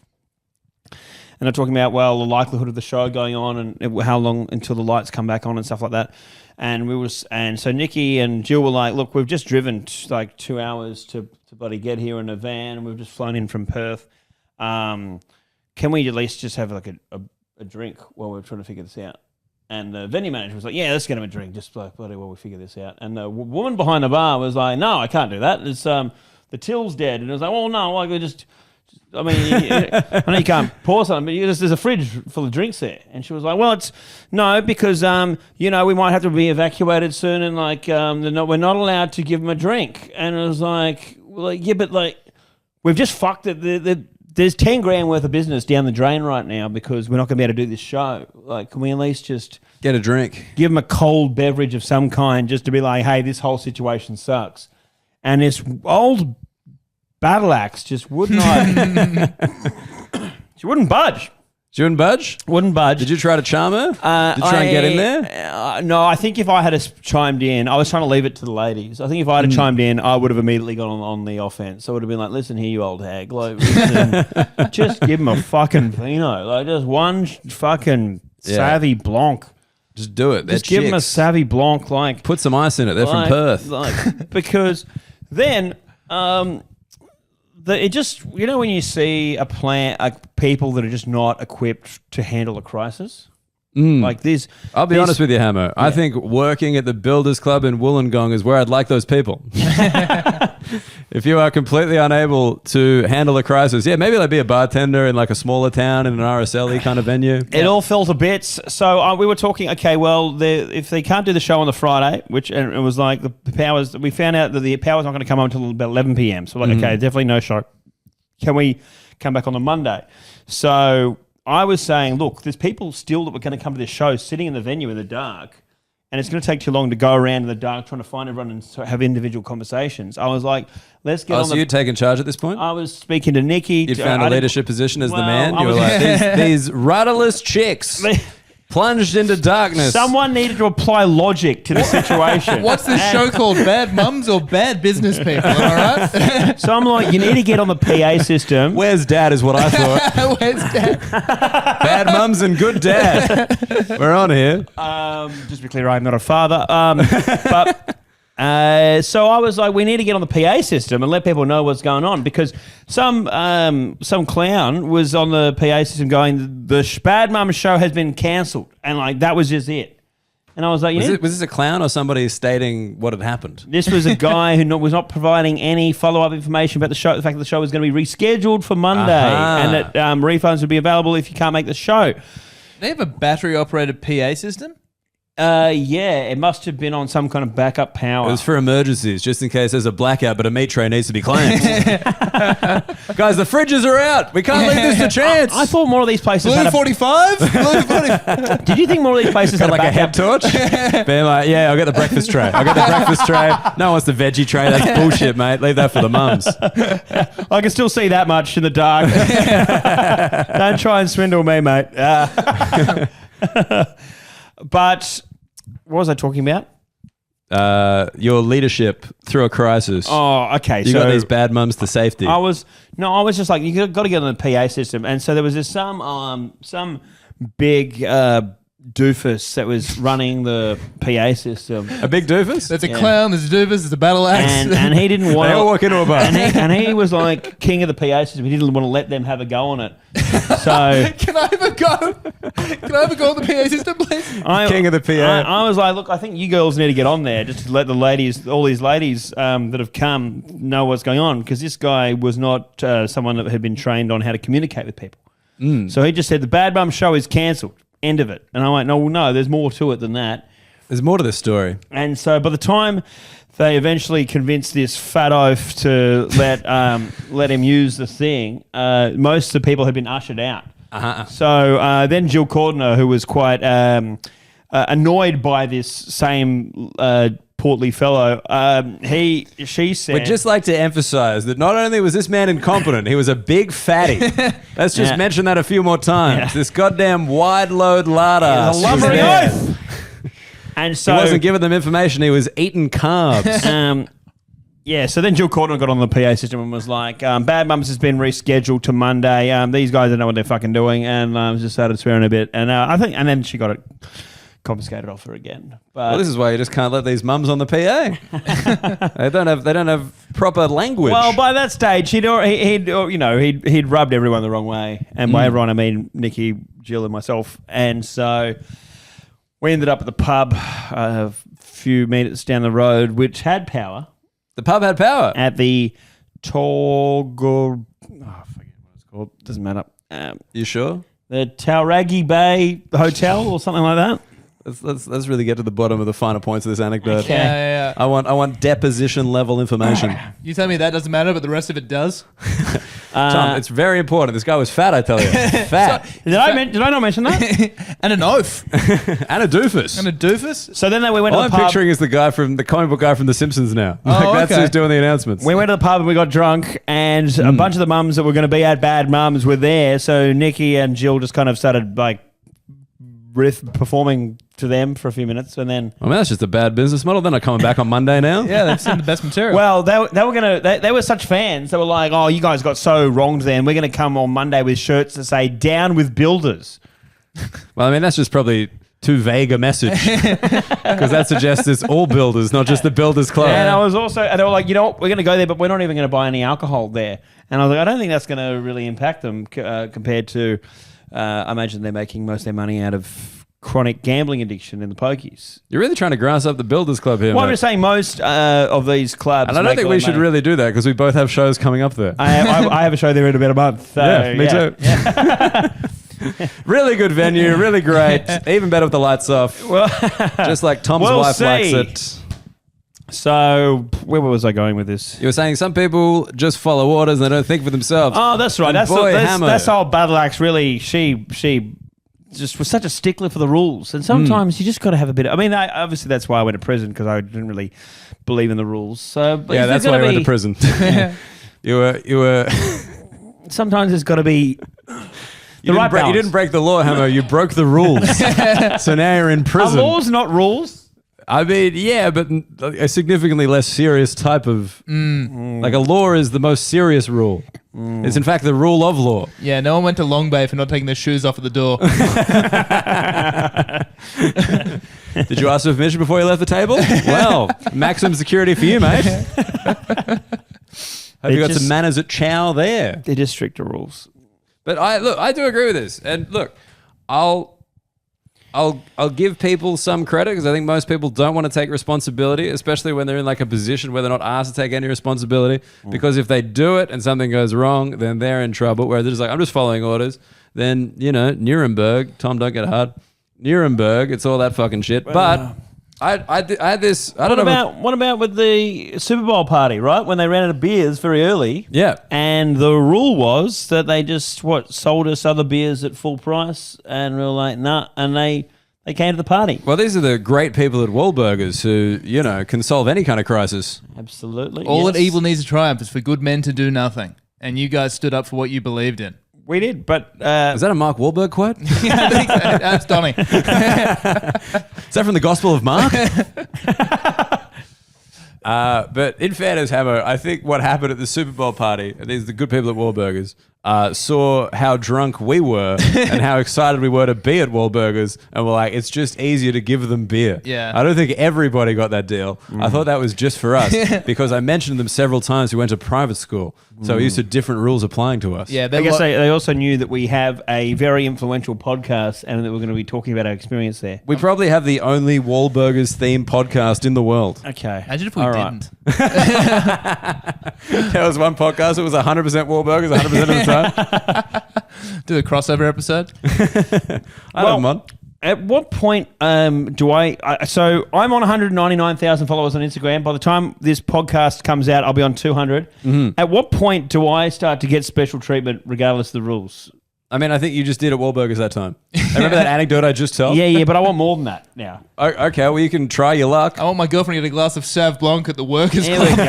And they're talking about, well, the likelihood of the show going on and how long until the lights come back on and stuff like that. And so Nikki and Jill were like, look, we've just driven like 2 hours to bloody get here in a van, and we've just flown in from Perth. Can we at least just have like a drink while we're trying to figure this out? And the venue manager was like, yeah, let's get him a drink just like bloody while we figure this out. And the woman behind the bar was like, no, I can't do that. It's the till's dead. And it was like, well, no, I could just... I mean, I know you can't pour something, but there's a fridge full of drinks there. And she was like, well, because, we might have to be evacuated soon, and like, we're not allowed to give them a drink. And it was like, well, yeah, but like, we've just fucked it. There's 10 grand worth of business down the drain right now because we're not going to be able to do this show. Like, can we at least just get a drink? Give them a cold beverage of some kind just to be like, hey, this whole situation sucks. And this old battle axe just would not. She wouldn't budge. She wouldn't budge? Wouldn't budge. Did you try to charm her? Did you try and get in there? No, I think if I had chimed in, I was trying to leave it to the ladies. I think if I had chimed in, I would have immediately gone on the offense. I would have been like, listen here, you old hag. Like, listen, just give him a fucking vino. Like, just one fucking savvy blanc. Just do it. Just give him a savvy blanc. Like, put some ice in it. They're from Perth. Because then... it just, when you see a plant, like people that are just not equipped to handle a crisis, like this. I'll be honest with you, Hammer. Yeah. I think working at the Builders Club in Wollongong is where I'd like those people. If you are completely unable to handle a crisis, maybe like be a bartender in like a smaller town in an RSL-y kind of venue. It all fell to bits. So we were talking, okay, well, if they can't do the show on the Friday, and it was like the powers, we found out that the power's not going to come on until about 11 p.m. So we're like, okay, definitely no show. Can we come back on the Monday? So I was saying, look, there's people still that were going to come to this show sitting in the venue in the dark, and it's going to take too long to go around in the dark trying to find everyone and have individual conversations. I was like, let's get on so you'd taken charge at this point? I was speaking to Nikki. You'd found a leadership position as the man? You were like, these rudderless chicks plunged into darkness. Someone needed to apply logic to the situation. What's this show called? Bad Mums or Bad Business People? All right. So I'm like, you need to get on the PA system. Where's Dad is what I thought. Where's Dad? Bad mums and good dad. We're on here. Just to be clear, I'm not a father. So I was like, we need to get on the PA system and let people know what's going on, because some clown was on the PA system going, the Bad Mum show has been cancelled, and like that was just it. And I was like, was this a clown or somebody stating what had happened? This was a guy who was not providing any follow-up information about the show, the fact that the show was going to be rescheduled for Monday, and that refunds would be available if you can't make the show. They have a battery-operated PA system? It must have been on some kind of backup power. It was for emergencies, just in case there's a blackout, but a meat tray needs to be cleaned. Guys, the fridges are out. We can't leave this to chance. I thought more of these places Blue had 45? Blue 45? Did you think more of these places had like a head torch? Being like, I'll get the breakfast tray. No one wants the veggie tray. That's bullshit, mate. Leave that for the mums. I can still see that much in the dark. Don't try and swindle me, mate. But what was I talking about? Your leadership through a crisis. Oh, okay. You got these bad mums to safety. I was just like, you got to get on the PA system, and so there was this some big doofus that was running the PA system. A big doofus? There's a clown, there's a doofus, there's a battle axe. And he didn't want They all walk into a bar. and he was like king of the PA system. He didn't want to let them have a go on it. So Can I have a go? Can I have a go on the PA system, please? King of the PA. I was like, look, I think you girls need to get on there just to let the ladies, all these ladies that have come, know what's going on, because this guy was not someone that had been trained on how to communicate with people. So he just said the Bad Bum show is cancelled. End of it. And I went, no, there's more to it than that. There's more to this story. And so by the time they eventually convinced this fat oaf to let him use the thing, most of the people had been ushered out. So then Jill Cordner, who was quite annoyed by this same portly fellow, she said... We'd just like to emphasize that not only was this man incompetent, he was a big fatty. Let's just mention that a few more times. Yeah. This goddamn wide load lard ass. a lumbering oaf. And so... He wasn't giving them information, he was eating carbs. Yeah, so then Jill Cordner got on the PA system and was like, Bad Mums has been rescheduled to Monday. These guys don't know what they're fucking doing. And just started swearing a bit. And I think, and then she got it confiscated off her again. But Well, this is why you just can't let these mums on the PA. They don't have proper language. well, by that stage, he'd rubbed everyone the wrong way. And by everyone, I mean Nikki, Jill, and myself. And so we ended up at the pub a few minutes down the road, which had power. The pub had power. At the Torgo... I forget what it's called. Doesn't matter. You sure? The Tauragi Bay Hotel or something like that. Let's really get to the bottom of the finer points of this anecdote. Okay. Yeah. I want deposition level information. You tell me that doesn't matter, but the rest of it does? Tom, it's very important. This guy was fat, I tell you. Fat. Did I not mention that? And an oaf. And a doofus. And a doofus. So then we went All to I'm the pub. picturing is the comic book guy from The Simpsons now. That's okay. who's doing the announcements. We went to the pub and we got drunk, and a bunch of the mums that were going to be at Bad Mums were there. So Nikki and Jill just kind of started like performing to them for a few minutes, and then I mean, that's just a bad business model. They're not coming back on Monday now. Yeah, they've seen the best material. well, they were such fans. They were like, "Oh, you guys got so wronged. Then we're going to come on Monday with shirts that say "Down with Builders." Well, I mean, that's just probably too vague a message because that suggests it's all builders, not just the Builders Club. And I was also, and they were like, you know what, we're going to go there, but we're not even going to buy any alcohol there. And I was like, I don't think that's going to really impact them compared to, I imagine they're making most of their money out of chronic gambling addiction in the pokies. You're really trying to grass up the Builders Club here, Well, I'm mate. just saying most of these clubs. And I don't think we should really do that because we both have shows coming up there. I have a show there in about a month. So, yeah, me too. Really good venue, really great. Even better with the lights off. Well, Just like Tom's we'll wife likes see. it. So where was I going with this? You were saying some people just follow orders and they don't think for themselves. Oh, that's right. And boy, Hammer. That's how Battle Axe really. She just was such a stickler for the rules, and sometimes you just got to have a bit. I mean, obviously that's why I went to prison, because I didn't really believe in the rules. So but Yeah, there's that's why you gotta went to be- prison. You were. Sometimes there's got to be. You didn't break the law, Hammer. You broke the rules. So now you're in Are prison. laws not rules? I mean, yeah, but a significantly less serious type of... Like a law is the most serious rule. It's in fact the rule of law. Yeah, no one went to Long Bay for not taking their shoes off at the door. Did you ask for permission before you left the table? Well, maximum security for you, mate. Hope you got some manners at chow there. They're just stricter rules. But I do agree with this. And look, I'll give people some credit because I think most people don't want to take responsibility, especially when they're in like a position where they're not asked to take any responsibility. Because if they do it and something goes wrong, then they're in trouble. Where they're just like, I'm just following orders. Then, Nuremberg, Tom, don't get hard. Nuremberg, it's all that fucking shit. But I had this. I don't know. What about with the Super Bowl party, right? When they ran out of beers very early. Yeah. And the rule was that they just sold us other beers at full price, and we were like, nah, and they came to the party. Well, these are the great people at Wahlburgers who, can solve any kind of crisis. Absolutely. All yes. that evil needs to triumph is for good men to do nothing. And you guys stood up for what you believed in. We did, but Is that a Mark Wahlberg quote? Yeah, I think so. That's Donnie. Is that from the Gospel of Mark? But in fairness, Hammer, I think what happened at the Super Bowl party, these are the good people at Wahlburgers, saw how drunk we were and how excited we were to be at Wahlburgers, and we're like, it's just easier to give them beer. Yeah. I don't think everybody got that deal. I thought that was just for us because I mentioned them several times. We went to private school, so we're used to different rules applying to us. Yeah, I guess they also knew that we have a very influential podcast and that we're going to be talking about our experience there. We probably have the only Wahlburgers themed podcast in the world. Okay. Imagine if we All right. didn't. There was one podcast that was 100% Wahlburgers 100% of the time. Do a crossover episode. I love them on. At what point do so I'm on 199,000 followers on Instagram. By the time this podcast comes out, I'll be on 200. At what point do I start to get special treatment regardless of the rules? I mean, I think you just did at Wahlburgers that time. Remember that anecdote I just told? Yeah, but I want more than that now. Okay, well, you can try your luck. I want my girlfriend to get a glass of Sauv Blanc at the Workers' Here Club. we go.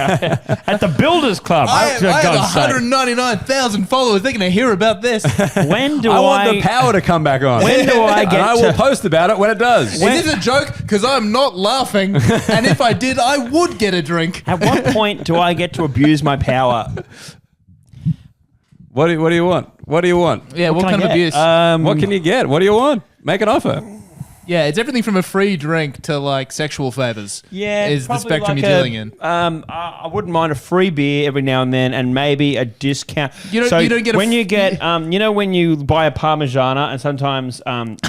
At the Builders Club. I have God's sake. 199,000 followers. They're going to hear about this. When do I want the power to come back on. When do I get and I will post about it when it does. Is this a joke? Because I'm not laughing. And if I did, I would get a drink. At what point do I get to abuse my power? What do you want? What do you want? Yeah, what can kind I of get? abuse? What can you get? What do you want? Make an offer. Yeah, it's everything from a free drink to like sexual favors. Yeah, is the probably spectrum like you're dealing in. I wouldn't mind a free beer every now and then, and maybe a discount. You don't get when you get when you buy a Parmigiana, and sometimes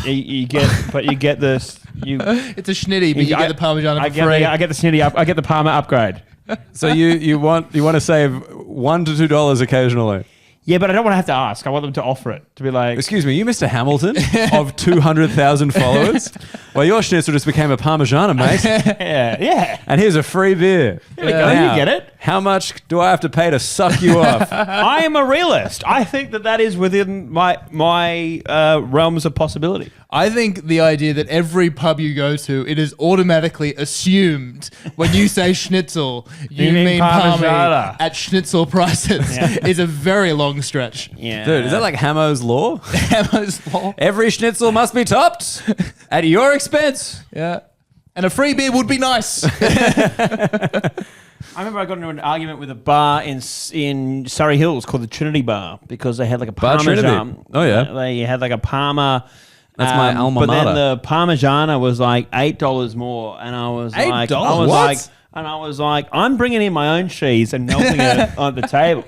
you get this. It's a schnitty, but you get the Parmesan for free. I get the snitty up. I get the Parma upgrade. So you want to save $1 to $2 occasionally. Yeah, but I don't want to have to ask. I want them to offer it. To be like, Excuse me, you Mr. Hamilton of 200,000 followers? Well, your schnitzel just became a Parmigiana, mate. yeah. And here's a free beer. Here we go. Now, You get it. How much do I have to pay to suck you off? I am a realist. I think that is within my realms of possibility. I think the idea that every pub you go to, it is automatically assumed when you say schnitzel, you mean Parmigiana. Parmy at schnitzel prices is a very long stretch. Yeah, Dude, is that like Hamo's law? Hammer's law. Every schnitzel must be topped at your expense. Yeah. And a free beer would be nice. I remember I got into an argument with a bar in Surrey Hills called the Trinity Bar because they had like a Bar Trinity. Parmesan. Oh, yeah. They had like a Parma. That's my alma But then mater. the Parmigiana was like $8 more, and I was like, $8? I was like, I'm bringing in my own cheese and melting it on the table.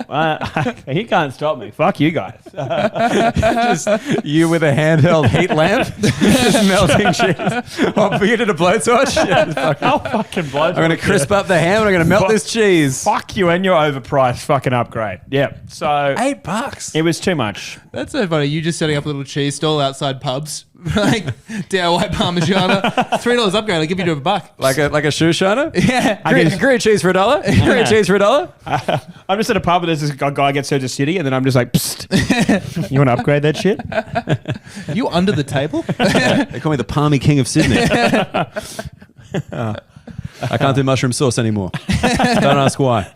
He can't stop me. Fuck you guys. Just you with a handheld heat lamp, just melting cheese. Oh, you did a blowtorch? Yeah, I'll fucking blow. I'm going to crisp up the ham and I'm going to melt this cheese. Fuck you and your overpriced fucking upgrade. Yeah. So $8. it was too much. That's so funny. You just setting up a little cheese stall outside pubs. Like DIY Parmigiana. $3 upgrade. I'll give you $1. Like a shoe shiner? Yeah. Green cheese for $1. Green cheese for $1. I'm just at a pub and there's this guy gets served a city and then I'm just like, psst, you want to upgrade that shit? Are you under the table? They call me the Palmy King of Sydney. I can't do mushroom sauce anymore. Don't ask why.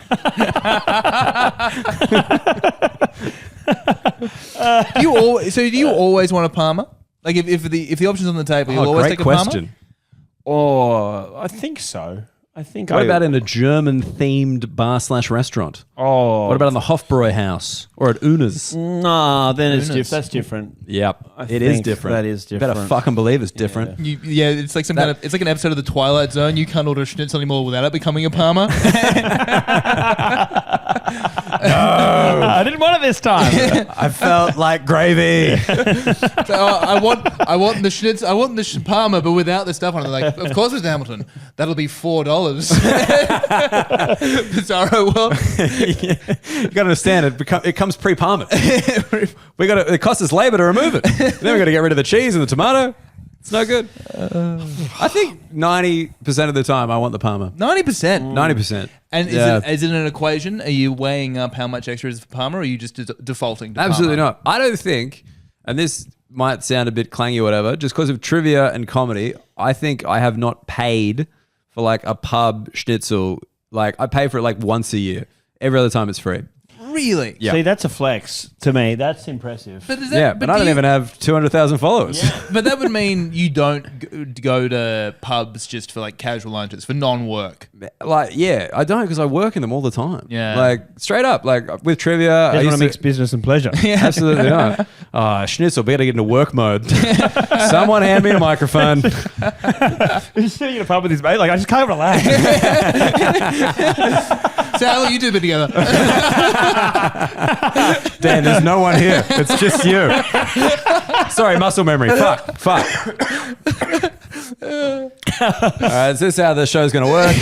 Do you always want a Parma? Like if the option's on the table, you'll always great take a question. Oh, I think so. What about in a German-themed bar/restaurant? Oh. What about in the Hofbräu house or at Una's? No, then Una's. that's different. Yep, I it is think different. that is You better different. fucking believe it's different. It's like it's like an episode of the Twilight Zone. You can't order a schnitzel anymore without it becoming a Parma. I didn't want it this time. I felt like gravy. So, I want the schnitzel. I want the Parma, but without the stuff on it. Like, of course, it's Hamilton. That'll be $4. Bizarro world. You got to understand it comes pre-parma. It costs us labor to remove it. Then we got to get rid of the cheese and the tomato. It's no good. I think 90% of the time I want the Parma. 90%. 90%. And Yeah. is it an equation? Are you weighing up how much extra is for Parma, or are you just defaulting to Absolutely Parma? not. I don't think, and this might sound a bit clangy or whatever, just because of trivia and comedy, I think I have not paid for like a pub schnitzel. Like I pay for it like once a year. Every other time it's free. Really? Yeah. See, that's a flex to me. That's impressive. But is that, Yeah, but I do don't you- even have 200,000 followers. But that would mean you don't go to pubs just for like casual lunches, for non-work. Like, yeah, I don't because I work in them all the time. Yeah. Like, straight up, like with trivia, I Doesn't used want to to mix business and pleasure. Absolutely not. Schnitzel, better get into work mode. Someone hand me a microphone. He's sitting in a pub with his mate, like, I just can't relax. So how long you two been together? Dan, there's no one here. It's just you. Sorry, muscle memory. Fuck. All right, is this how the show's going to work?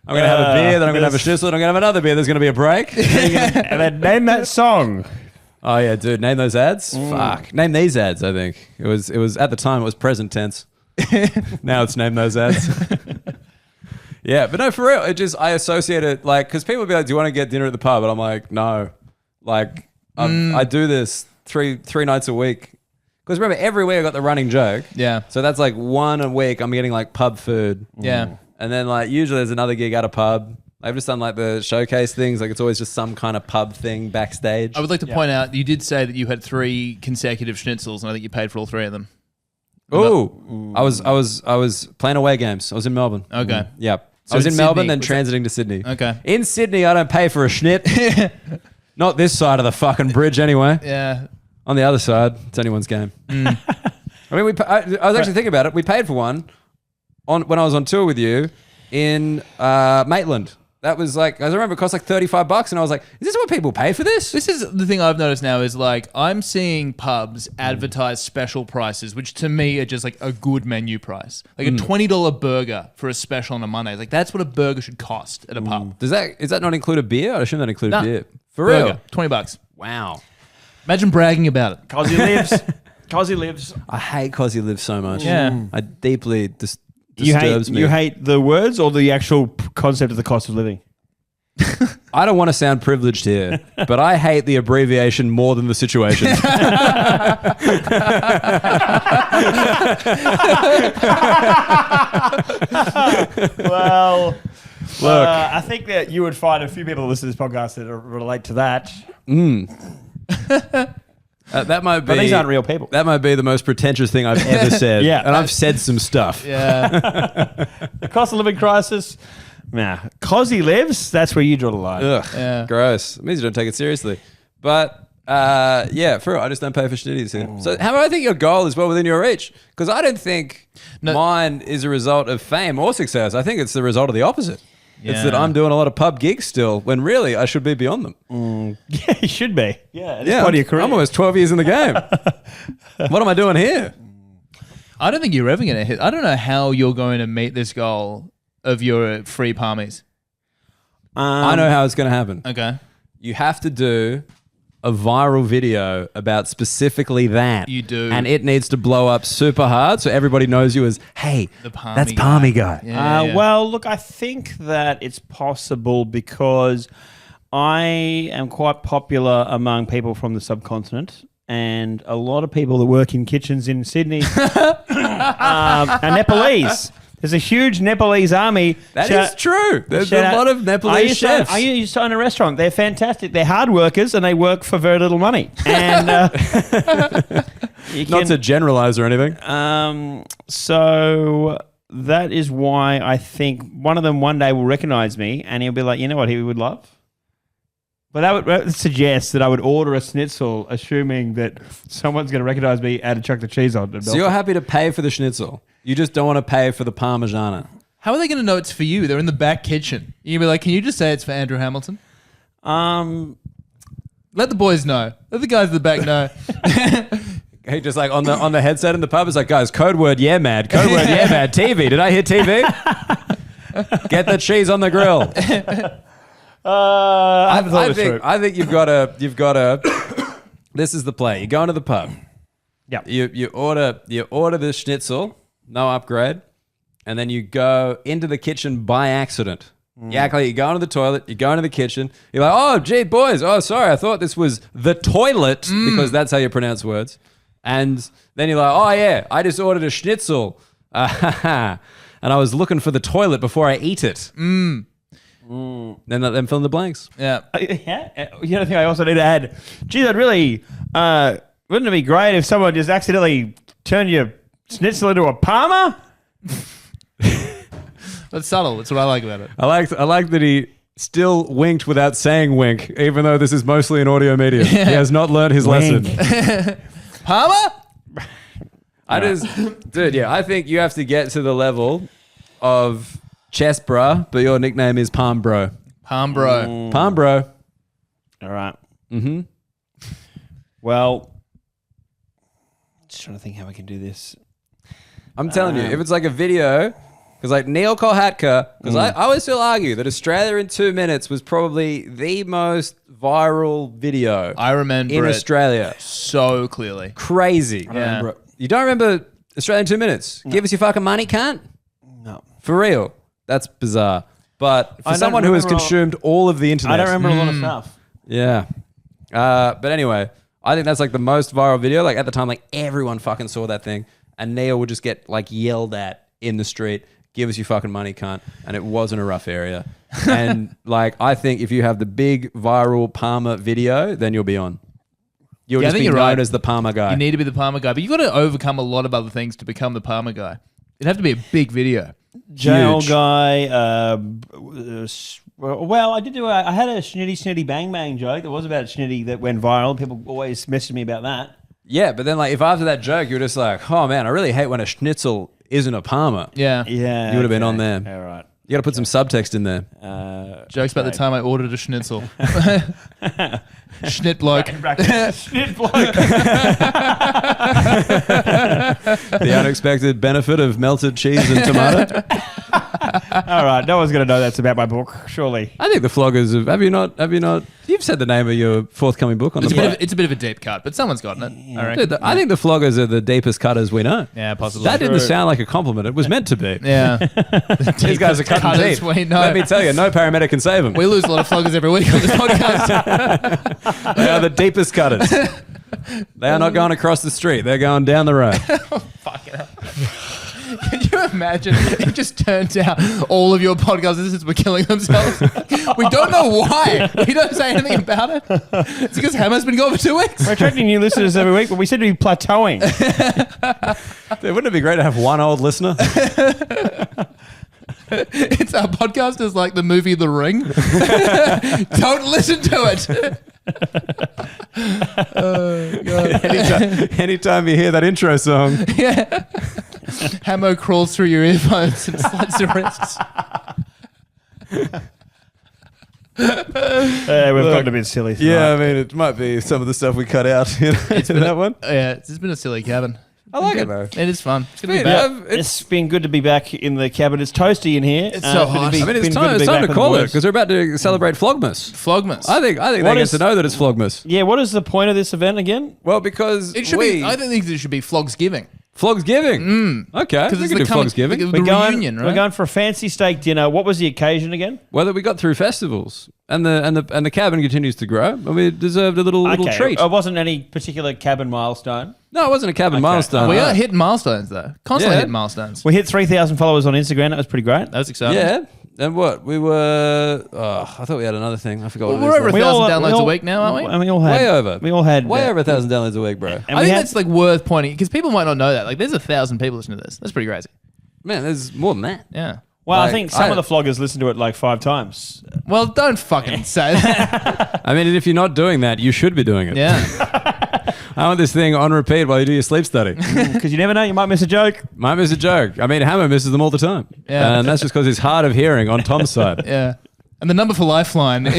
I'm going to have a beer, then I'm going to have a schnitzel, then I'm going to have another beer. There's going to be a break. And then name that song. Oh, yeah, dude. Name those ads? Fuck. Name these ads, I think. It was at the time, it was present tense. Now it's name those ads. Yeah, but no, for real. It just, I associate it like, because people would be like, do you want to get dinner at the pub? And I'm like, no. Like, I do this three nights a week. Because remember, every week I got the running joke. Yeah. So that's like one a week. I'm getting like pub food. Yeah. And then like usually there's another gig at a pub. I've just done like the showcase things. Like it's always just some kind of pub thing backstage. I would like to point out, you did say that you had 3 consecutive schnitzels, and I think you paid for all 3 of them. Ooh. I was playing away games. I was in Melbourne. Okay. Yep. So I was in in Melbourne, Sydney, then was transiting to Sydney. Okay. In Sydney, I don't pay for a schnit. Not this side of the fucking bridge anyway. Yeah. On the other side, it's anyone's game. I mean, I was actually thinking about it. We paid for one when I was on tour with you in Maitland. That was like, I remember it cost like $35 and I was like, is this what people pay for this? This is the thing I've noticed now is like I'm seeing pubs advertise special prices, which to me are just like a good menu price. Like a $20 burger for a special on a Monday. Like that's what a burger should cost at a pub. Is that not include a beer? I assume that included Nah. beer. For Burger, real? $20. Wow. Imagine bragging about it. Cosy lives. Cosy lives. I hate Cosy Live so much. Yeah. I deeply You disturbs me. hate the words or the actual concept of the cost of living? I don't want to sound privileged here, but I hate the abbreviation more than the situation. Well, Look. I think that you would find a few people that listen to this podcast that relate to that. That might be. But these aren't real people. That might be the most pretentious thing I've ever said. Yeah. And I've said some stuff. Yeah. The cost of living crisis. Nah. Cosy lives, that's where you draw the line. Ugh. Yeah. Gross. It means you don't take it seriously. But yeah, for real, I just don't pay for schnitties here. So how do I think your goal is well within your reach? Because I don't think mine is a result of fame or success. I think it's the result of the opposite. It's that Yeah. I'm doing a lot of pub gigs still, when really I should be beyond them. Yeah, you should be. Yeah, at this point of your career. I'm almost 12 years in the game. What am I doing here? I don't think you're ever going to hit. I don't know how you're going to meet this goal of your free palmies. I know how it's going to happen. Okay. You have to do a viral video about specifically that. You do. And it needs to blow up super hard so everybody knows you as, hey, The palmy that's guy. Palmy Guy. Yeah, yeah. Well, look, I think that it's possible because I am quite popular among people from the subcontinent, and a lot of people that work in kitchens in Sydney are Nepalese. There's a huge Nepalese army. That is true. There's a lot of Nepalese chefs. I used to own a restaurant. They're fantastic. They're hard workers and they work for very little money. And Not to generalize or anything. so that is why I think one of them one day will recognize me and he'll be like, you know what he would love? But that would suggest that I would order a schnitzel, assuming that someone's going to recognize me, add a chocolate cheese on. So you're happy to pay for the schnitzel. You just don't want to pay for the Parmigiana. How are they going to know it's for you? They're in the back kitchen. You'll be like, can you just say it's for Andrew Hamilton? Let the boys know. Let the guys at the back know. Hey, just like on the headset in the pub, it's like, guys, code word, yeah, mad. Code word, yeah, mad. TV. Did I hear TV? Get the cheese on the grill. I haven't thought this through. I think you've got to. This is the play. You go into the pub. Yeah. You order the schnitzel, no upgrade, and then you go into the kitchen by accident. You act like you go into the toilet, you go into the kitchen, you're like, oh, gee, boys, oh, sorry, I thought this was the toilet, because that's how you pronounce words. And then you're like, oh, yeah, I just ordered a schnitzel, and I was looking for the toilet before I eat it. Then let them fill in the blanks. Yeah. Yeah. The other thing I also need to add, geez, I'd really, wouldn't it be great if someone just accidentally turned your schnitzel into a parma? That's subtle. That's what I like about it. I like that he still winked without saying wink, even though this is mostly an audio medium. He has not learned his lesson. Palmer? I think you have to get to the level of chest bra, but your nickname is Palm Bro. Palm bro. Palm Bro. All right. Mm-hmm. Well, just trying to think how we can do this. I'm telling you, if it's like a video, because like Neil Kolhatka, because I always still argue that Australia in 2 minutes was probably the most viral video I remember in it Australia. so clearly. Crazy. Yeah. You don't remember Australia in 2 minutes? No. Give us your fucking money, cunt. No. For real. That's bizarre. But for someone who has consumed all of the internet. I don't remember a lot of stuff. Yeah. But anyway, I think that's like the most viral video. Like at the time, like everyone fucking saw that thing. And Neil would just get like yelled at in the street. Give us your fucking money, cunt. And it wasn't a rough area. And like, I think if you have the big viral Palmer video, then you'll be on. You'll just be known as the Palmer guy. You need to be the Palmer guy. But you've got to overcome a lot of other things to become the Palmer guy. It'd have to be a big video. Jail guy. Well, I did do. I had a snitty bang bang joke. There was about snitty that went viral. People always messaged me about that. Yeah, but then like if after that joke you're just like, oh man, I really hate when a schnitzel isn't a Palmer. Yeah. Yeah. You would have been on there. All right. You got to put some subtext in there. Jokes about the time I ordered a schnitzel. Schnit bloke. Schnit bloke. The unexpected benefit of melted cheese and tomato. All right, no one's going to know that's about my book, surely. I think the floggers have you not? You've said the name of your forthcoming book on It's the blog. it's a bit of a deep cut, but someone's gotten it. I reckon. Dude, I think the floggers are the deepest cutters we know. Yeah, possibly. That didn't sound like a compliment. It was meant to be. Yeah. These guys are cutting cutters deep. we know. Let me tell you, no paramedic can save them. We lose a lot of floggers every week on this podcast. They are the deepest cutters. They are not going across the street. They're going down the road. Fuck it. Can you imagine? It just turns out all of your podcast listeners were killing themselves. We don't know why. We don't say anything about it. It's because Hammer's been gone for 2 weeks. We're attracting new listeners every week, but we seem to be plateauing. Dude, wouldn't it be great to have one old listener? It's our podcast is like the movie The Ring. Don't listen to it. Oh, God. Anytime you hear that intro song. Yeah. Hamo crawls through your earphones and slits your wrists. We've gotten a bit silly tonight. Yeah, I mean, it might be some of the stuff we cut out in that one. Yeah, it's been a silly cabin. I like it, though. It is fun. It's good to be Dude, back. It's been good to be back in the cabin. It's toasty in here. It's so hot. I mean, it's time to call it because we're about to celebrate Flogmas. Flogmas. I think they get to know that it's Flogmas. Yeah, what is the point of this event again? Well, because It should be. I don't think it should be Flogsgiving. Flogsgiving. Okay, we it's can do the coming- Flogsgiving. the reunion, right? We're going for a fancy steak dinner. What was the occasion again? Whether we got through festivals and the cabin continues to grow, and we deserved a little treat. It wasn't any particular cabin milestone. No, it wasn't a cabin milestone. We are hitting milestones though. Constantly Yeah. hitting milestones. We hit 3,000 followers on Instagram. That was pretty great. That was exciting. Yeah. And what? We were... I thought we had another thing. I forgot Well, what it we're is. over now. 1,000 downloads a week now, aren't we? And we all had Way over. We all had Way over 1,000 downloads a week, bro. And I we think had- that's like worth pointing because people might not know that. Like, there's 1,000 people listening to this. That's pretty crazy. Man, there's more than that. Yeah. Well, Like, I think some of the floggers listened to it like 5 times. Well, don't fucking say that. I mean, if you're not doing that, you should be doing it. Yeah. I want this thing on repeat while you do your sleep study. Because you never know, you might miss a joke. Might miss a joke. I mean, Hammer misses them all the time. Yeah. And that's just because he's hard of hearing on Tom's side. Yeah. And the number for Lifeline is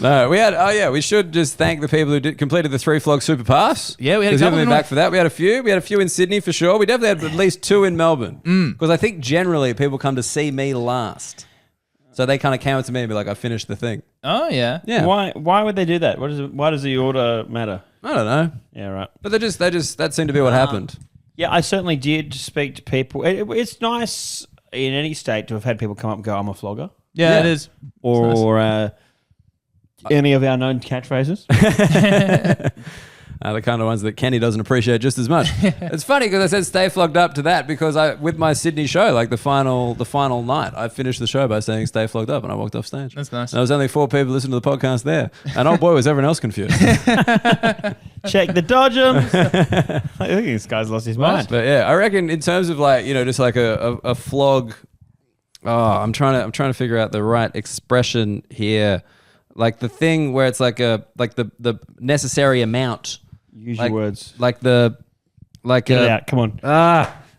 No, we had. We should just thank the people who completed the 3 Flog Super Pass. Yeah, we had a Because you haven't couple been in back for that. We had a few. We had a few in Sydney for sure. We definitely had at least 2 in Melbourne. Because I think generally people come to see me last, so they kind of came up to me and be like, "I finished the thing." Oh yeah. Yeah. Why would they do that? Why does the order matter? I don't know, Yeah, right. but they just that seemed to be what happened. Yeah, I certainly did speak to people. It's nice in any state to have had people come up and go, "I'm a flogger," Yeah, it is. or any of our known catchphrases. The kind of ones that Kenny doesn't appreciate just as much. It's funny because I said stay flogged up to that because with my Sydney show, like the final night, I finished the show by saying stay flogged up and I walked off stage. That's nice. And there was only 4 people listening to the podcast there. And oh boy, was everyone else confused. Check the Dodgems. I think this guy's lost his mind. But yeah, I reckon in terms of like, just like a flog. Oh, I'm trying to figure out the right expression here. Like the thing where it's like the necessary amount. Use your words. Get it out. Come on.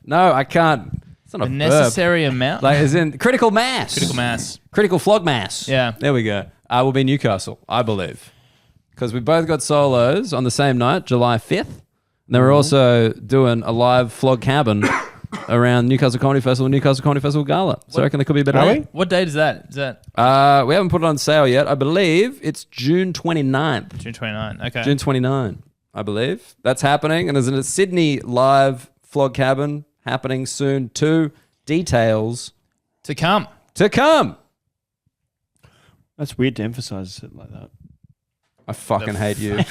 No, I can't. It's not The a necessary amount. verb. Like as in critical mass. Critical mass. Critical flog mass. Yeah. There we go. Will be Newcastle, I believe. Because we both got solos on the same night, July 5th. And then we're also doing a live flog cabin around Newcastle Comedy Festival, Newcastle Comedy Festival Gala. So I reckon there could be a bit Are of we? What date is that? we haven't put it on sale yet. I believe it's June 29th. June 29. Okay. June 29, I believe. That's happening. And there's a Sydney live flog cabin happening soon too. Details To come. to come. That's weird to emphasize it like that. I fucking hate you. Cool.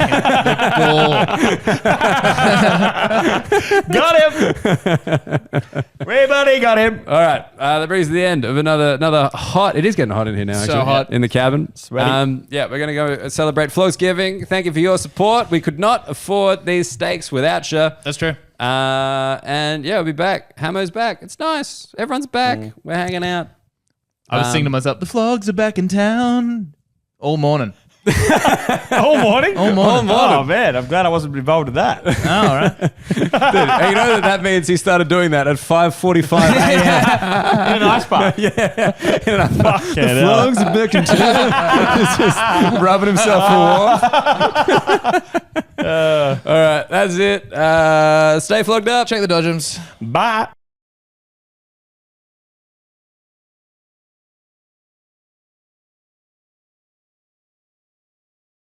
Got him. Everybody got him. All right. That brings to the end of another hot. It is getting hot in here now, So actually. hot. In the cabin. Sweaty. Yeah, we're going to go celebrate Flogsgiving. Thank you for your support. We could not afford these steaks without you. That's true. And yeah, we'll be back. Hamo's back. It's nice. Everyone's back. We're hanging out. I was singing to myself, the flogs are back in town. All morning. All morning? All morning. Oh, man. I'm glad I wasn't involved in that. Oh, all right. Dude, you know that means he started doing that at 5:45 a.m. In an ice bar. Yeah. Fucking The hell. flogs are back in town. He's just rubbing himself for warmth. All right, that's it. Stay flogged up. Check the Dodgems. Bye.